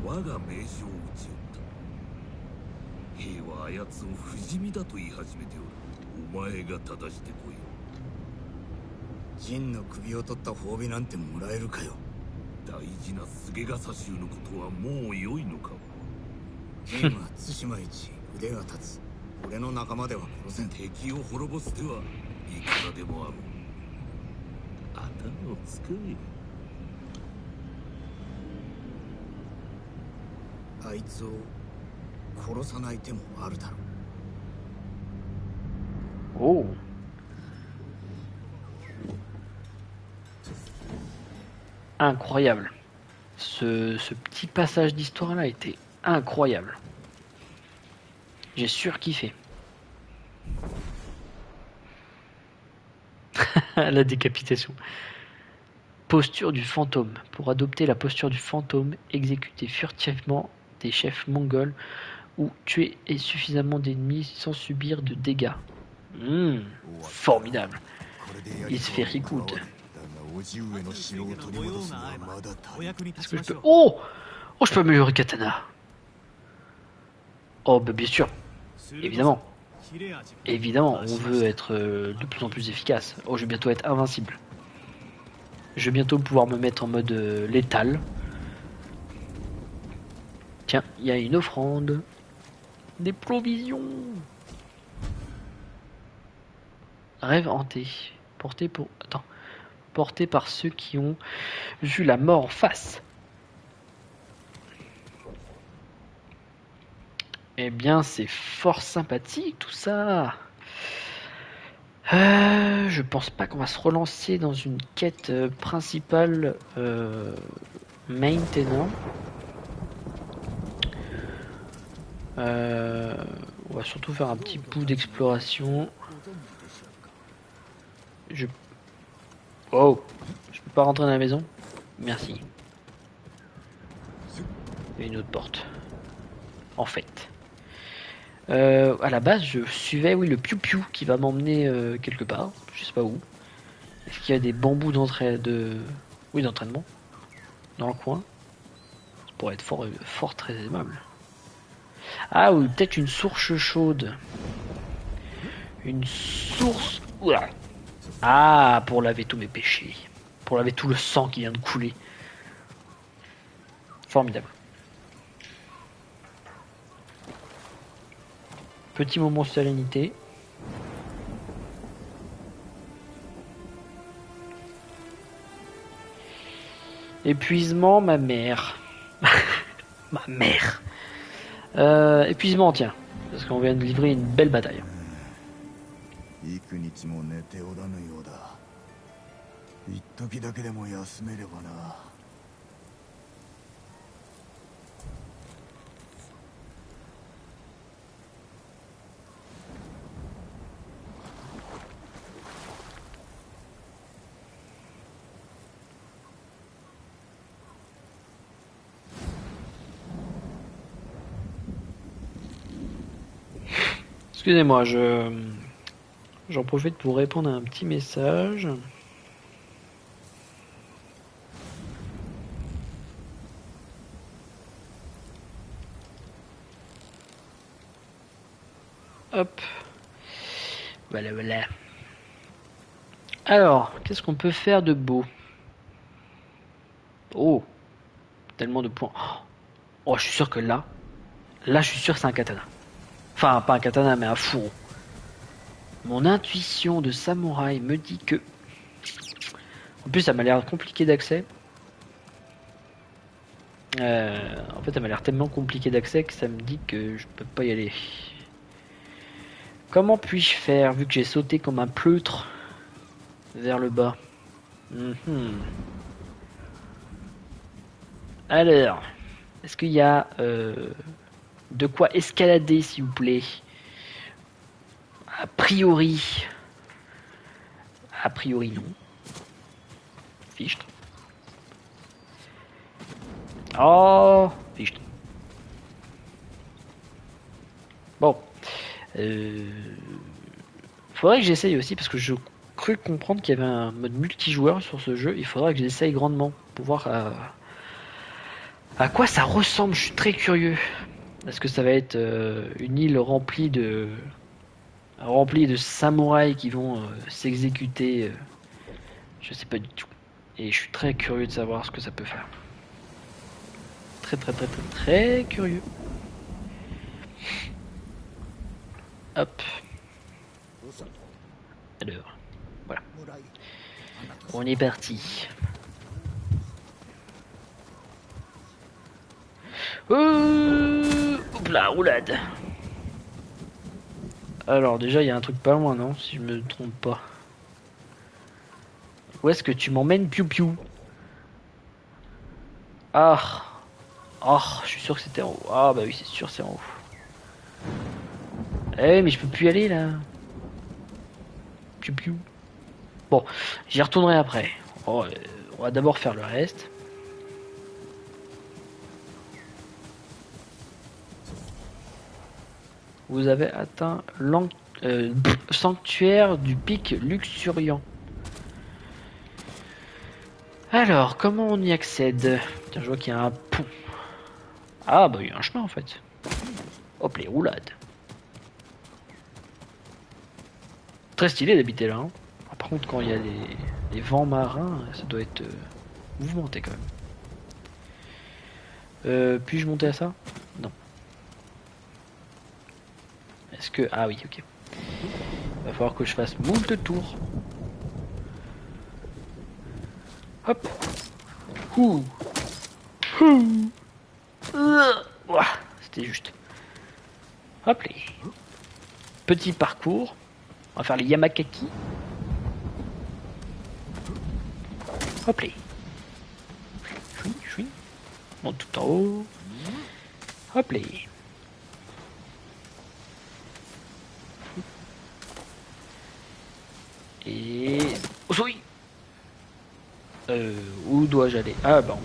我が名将を打ち寄った。兵はあやつを不死身だと言い始めておる。お前が正してこい。陣の首を取った褒美なんてもらえるかよ。大事な菅笠衆のことはもう良いのか。陣は対馬一腕が立つ。俺の仲間では殺せん。敵を滅ぼす手はいくらでもある。頭を使え。あいつを殺さない手もあるだろう。Oh. Incroyable. Ce petit passage d'histoire-là était incroyable. J'ai surkiffé. La décapitation. Posture du fantôme. Pour adopter la posture du fantôme, exécuter furtivement des chefs mongols ou tuer suffisamment d'ennemis sans subir de dégâts. Formidable. It's very good. Est-ce que je peux... Oh, je peux améliorer katana. Oh, bah bien sûr. Évidemment. Évidemment, on veut être de plus en plus efficace. Oh, je vais bientôt être invincible. Je vais bientôt pouvoir me mettre en mode létal. Tiens, il y a une offrande. Des provisions. Rêve hanté. Porté par ceux qui ont vu la mort en face. Eh bien, c'est fort sympathique tout ça. Je pense pas qu'on va se relancer dans une quête principale maintenant. On va surtout faire un petit bout d'exploration. Oh, je peux pas rentrer dans la maison? Merci. Il y a une autre porte. En fait. À la base, je suivais le piou-piou qui va m'emmener quelque part. Je sais pas où. Est-ce qu'il y a des bambous d'entraînement dans le coin? Ça pourrait être fort très aimable. Ah oui, peut-être une source chaude. Une source... Oula. Ah, pour laver tous mes péchés. Pour laver tout le sang qui vient de couler. Formidable. Petit moment de sérénité. Épuisement, ma mère. Ma mère. Épuisement, tiens. Parce qu'on vient de livrer une belle bataille. Excusez-moi, j'en profite pour répondre à un petit message. Hop. Voilà, voilà. Alors, qu'est-ce qu'on peut faire de beau? Oh, tellement de points. Oh, je suis sûr que là, je suis sûr que c'est un katana. Enfin, pas un katana, mais un fourreau. Mon intuition de samouraï me dit que... En plus, ça m'a l'air compliqué d'accès. En fait, ça m'a l'air tellement compliqué d'accès que ça me dit que je peux pas y aller. Comment puis-je faire, vu que j'ai sauté comme un pleutre vers le bas? Alors, est-ce qu'il y a de quoi escalader, s'il vous plaît? A priori non. Fichtre. Oh, fichtre. Bon. Faudrait que j'essaye aussi, parce que je crus comprendre qu'il y avait un mode multijoueur sur ce jeu. Il faudrait que j'essaye grandement pour voir à quoi ça ressemble. Je suis très curieux. Est-ce que ça va être une île remplie de samouraïs qui vont s'exécuter? Je sais pas du tout. Et je suis très curieux de savoir ce que ça peut faire. Très curieux. Hop. Alors, voilà. On est parti. Hop là, roulade. Alors déjà, il y a un truc pas loin, non? Si je me trompe pas. Où est-ce que tu m'emmènes, piou piou? Ah. Oh, je suis sûr que c'était en haut. Ah bah oui, c'est sûr, c'est en haut. Eh mais je peux plus y aller là. Piou piou. Bon, j'y retournerai après. Oh, on va d'abord faire le reste. Vous avez atteint sanctuaire du pic luxuriant. Alors, comment on y accède? Tiens, je vois qu'il y a un pont. Ah bah il y a un chemin en fait. Hop les roulades. Très stylé d'habiter là. Hein. Ah, par contre quand il y a des vents marins, ça doit être mouvementé quand même. Puis-je monter à ça? Non. Est-ce que... Ah oui, ok. Va falloir que je fasse moult tours. Hop. Ouh. Ouh. C'était juste. Hop les. Petit parcours. On va faire les Yamakaki. Hop les. Chouin. Monte tout en haut. Hop les. Et... Oh, oui. Où dois-je aller? Ah bah en haut.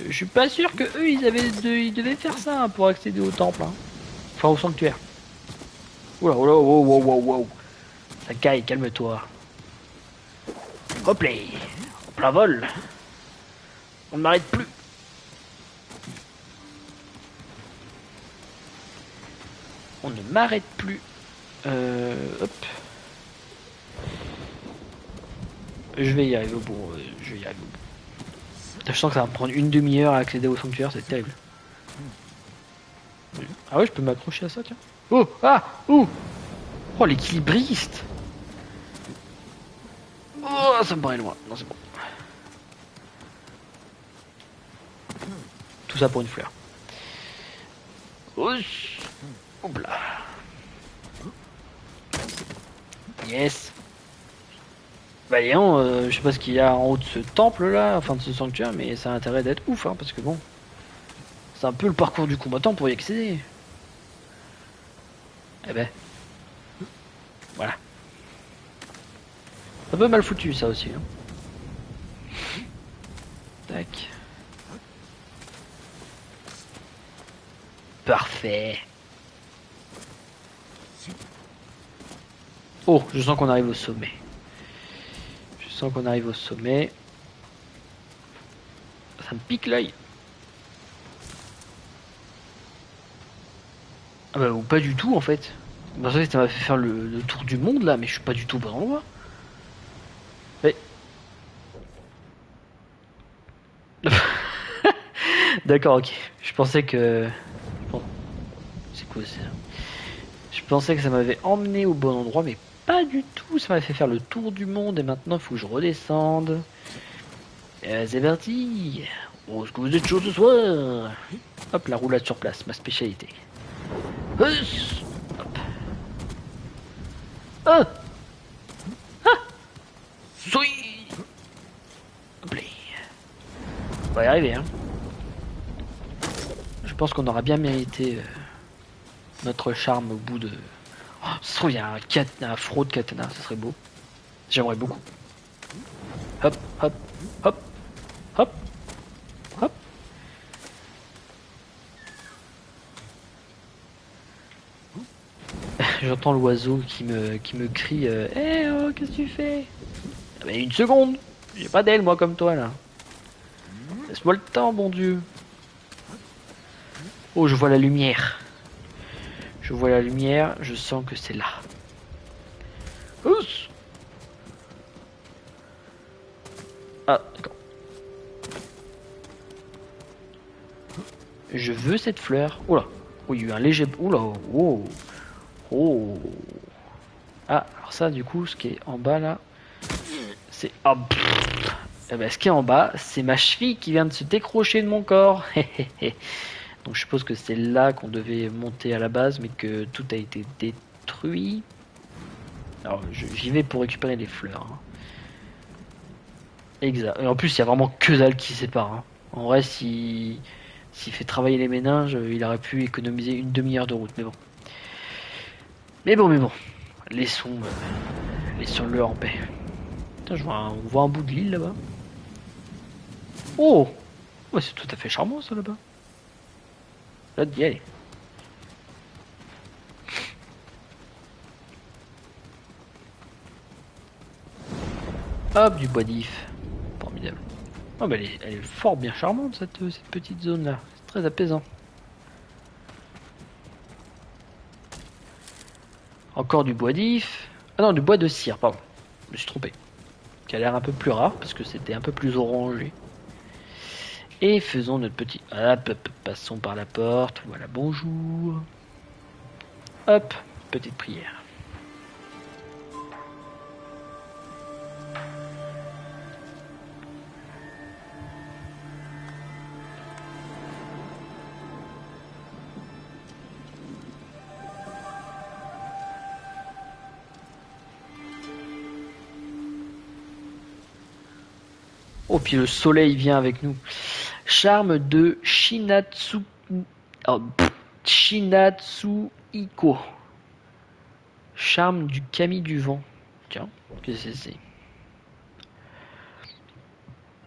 Je suis pas sûr que eux ils devaient faire ça hein, pour accéder au temple. Hein. Enfin au sanctuaire. Oula, wow. Ça caille, calme-toi. Hop là. Hop la vol. On ne m'arrête plus. On ne m'arrête plus. Hop. Je vais y arriver au bout. Je sens que ça va me prendre une demi-heure à accéder au sanctuaire, c'est terrible. Ah ouais, je peux m'accrocher à ça, tiens. Oh, ah, ouh. Oh, l'équilibriste. Oh, ça me paraît loin. Non, c'est bon. Tout ça pour une fleur. Hop là. Yes. Bah je sais pas ce qu'il y a en haut de ce temple là, enfin de ce sanctuaire, mais ça a intérêt d'être ouf, hein, parce que bon, c'est un peu le parcours du combattant pour y accéder. Eh ben, voilà. Un peu mal foutu ça aussi. Hein. Tac. Parfait. Oh, je sens qu'on arrive au sommet. Je sens qu'on arrive au sommet. Ça me pique l'œil. Ah bah, ou pas du tout en fait. Bah, ça m'a fait faire le tour du monde là, mais je suis pas du tout au bon endroit. Mais... D'accord, ok. Je pensais que... Bon. C'est quoi ça? Je pensais que ça m'avait emmené au bon endroit, mais pas du tout. Ça m'a fait faire le tour du monde et maintenant il faut que je redescende. C'est parti. Oh, est-ce que vous êtes chaud ce soir? Hop, la roulade sur place, ma spécialité. Hop. Ah. Ah. Soui. Hop là. On va y arriver, hein. Je pense qu'on aura bien mérité notre charme au bout de... Oh, ça se trouve, il y a un fraude katana, ça serait beau. J'aimerais beaucoup. Hop, hop, hop, hop, hop. J'entends l'oiseau qui me crie Eh oh, qu'est-ce que tu fais? Ah, mais une seconde. J'ai pas d'aile, moi, comme toi, là. Laisse-moi le temps, bon Dieu. Oh, je vois la lumière. Je vois la lumière, je sens que c'est là. Oups. Ah, d'accord. Je veux cette fleur. Oula. Oh, il y a eu un léger... Oula. Oh. Oh. Ah, alors ça, du coup, ce qui est en bas, là, c'est... Ah, eh ben, ce qui est en bas, c'est ma cheville qui vient de se décrocher de mon corps. Donc je suppose que c'est là qu'on devait monter à la base, mais que tout a été détruit. Alors j'y vais pour récupérer les fleurs. Hein. Exact. Et en plus, il y a vraiment que dalle qui sépare. Hein. En vrai, s'il fait travailler les méninges, il aurait pu économiser une demi-heure de route. Mais bon. Mais bon. Laissons-le en paix. Putain, on voit un bout de l'île là-bas. Oh, ouais, c'est tout à fait charmant ça là-bas. Là d'y aller. Hop, du bois d'if. Formidable. Oh, bah elle est fort bien charmante cette petite zone là. C'est très apaisant. Encore du bois d'if. Ah non, du bois de cire, pardon. Je me suis trompé. Qui a l'air un peu plus rare parce que c'était un peu plus orangé. Et faisons notre petit... Hop, passons par la porte. Voilà, bonjour. Hop, petite prière. Oh, puis le soleil vient avec nous. Charme de Shinatsuhiko. Charme du Kami du vent. Tiens, qu'est-ce que c'est?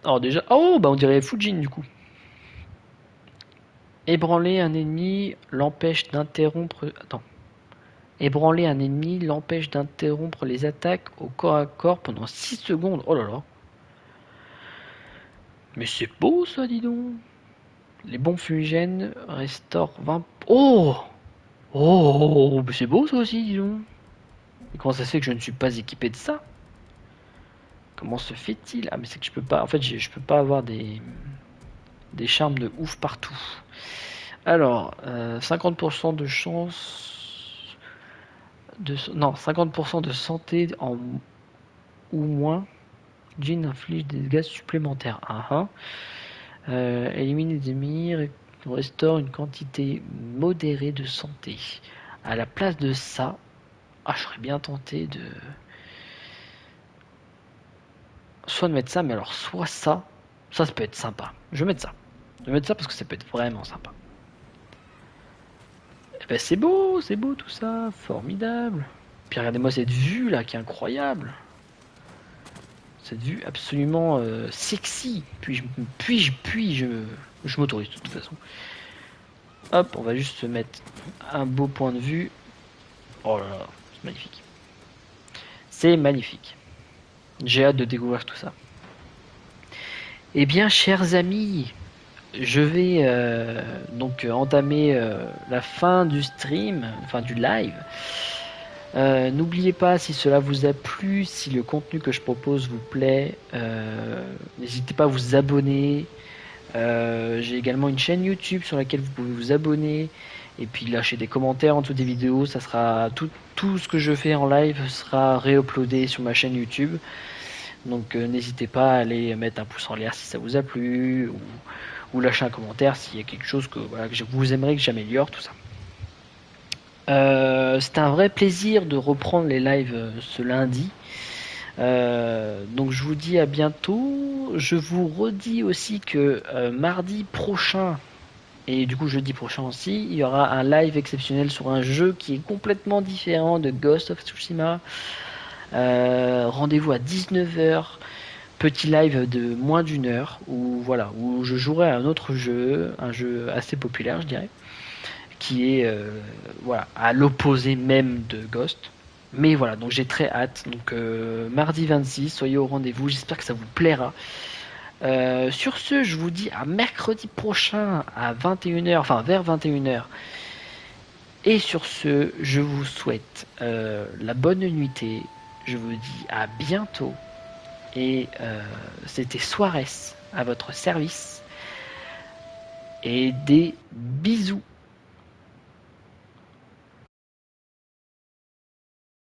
Alors déjà... Oh, bah on dirait Fujin du coup. Ébranler un ennemi l'empêche d'interrompre... Attends. Ébranler un ennemi l'empêche d'interrompre les attaques au corps à corps pendant 6 secondes. Oh là là. Mais c'est beau ça, dis donc. Les bombes fumigènes restaurent 20... Oh! Oh! Mais c'est beau ça aussi, dis donc. Et comment ça se fait que je ne suis pas équipé de ça? Comment se fait-il? Ah mais c'est que je peux pas... En fait, je peux pas avoir des charmes de ouf partout. Alors, 50% de chance... Non, 50% de santé en... ou moins. Jin inflige des dégâts supplémentaires. Élimine les ennemis, restaure une quantité modérée de santé. À la place de ça, je serais bien tenté de... Soit de mettre ça, mais alors soit ça. Ça peut être sympa. Je vais mettre ça. Parce que ça peut être vraiment sympa. Et ben c'est beau tout ça. Formidable. Puis regardez-moi cette vue là qui est incroyable. Cette vue absolument sexy. Puis je m'autorise de toute façon. Hop, on va juste se mettre un beau point de vue. Oh là là, c'est magnifique. C'est magnifique. J'ai hâte de découvrir tout ça. Eh bien, chers amis, je vais donc entamer la fin du stream, fin du live. N'oubliez pas, si cela vous a plu, si le contenu que je propose vous plaît, n'hésitez pas à vous abonner. J'ai également une chaîne YouTube sur laquelle vous pouvez vous abonner et puis lâcher des commentaires en dessous des vidéos. Ça sera tout ce que je fais en live sera réuploadé sur ma chaîne YouTube. Donc n'hésitez pas à aller mettre un pouce en l'air si ça vous a plu ou lâcher un commentaire s'il y a quelque chose que vous aimeriez que j'améliore, tout ça. C'était un vrai plaisir de reprendre les lives ce lundi. Donc je vous dis à bientôt. Je vous redis aussi que mardi prochain, et du coup jeudi prochain aussi, il y aura un live exceptionnel sur un jeu qui est complètement différent de Ghost of Tsushima. Rendez-vous à 19h. Petit live de moins d'une heure où je jouerai à un autre jeu, un jeu assez populaire je dirais, qui est à l'opposé même de Ghost. Mais voilà, donc j'ai très hâte. Donc mardi 26, soyez au rendez-vous, j'espère que ça vous plaira. Sur ce, je vous dis à mercredi prochain à 21h, enfin vers 21h. Et sur ce, je vous souhaite la bonne nuitée. Je vous dis à bientôt. Et c'était Suarez à votre service. Et des bisous.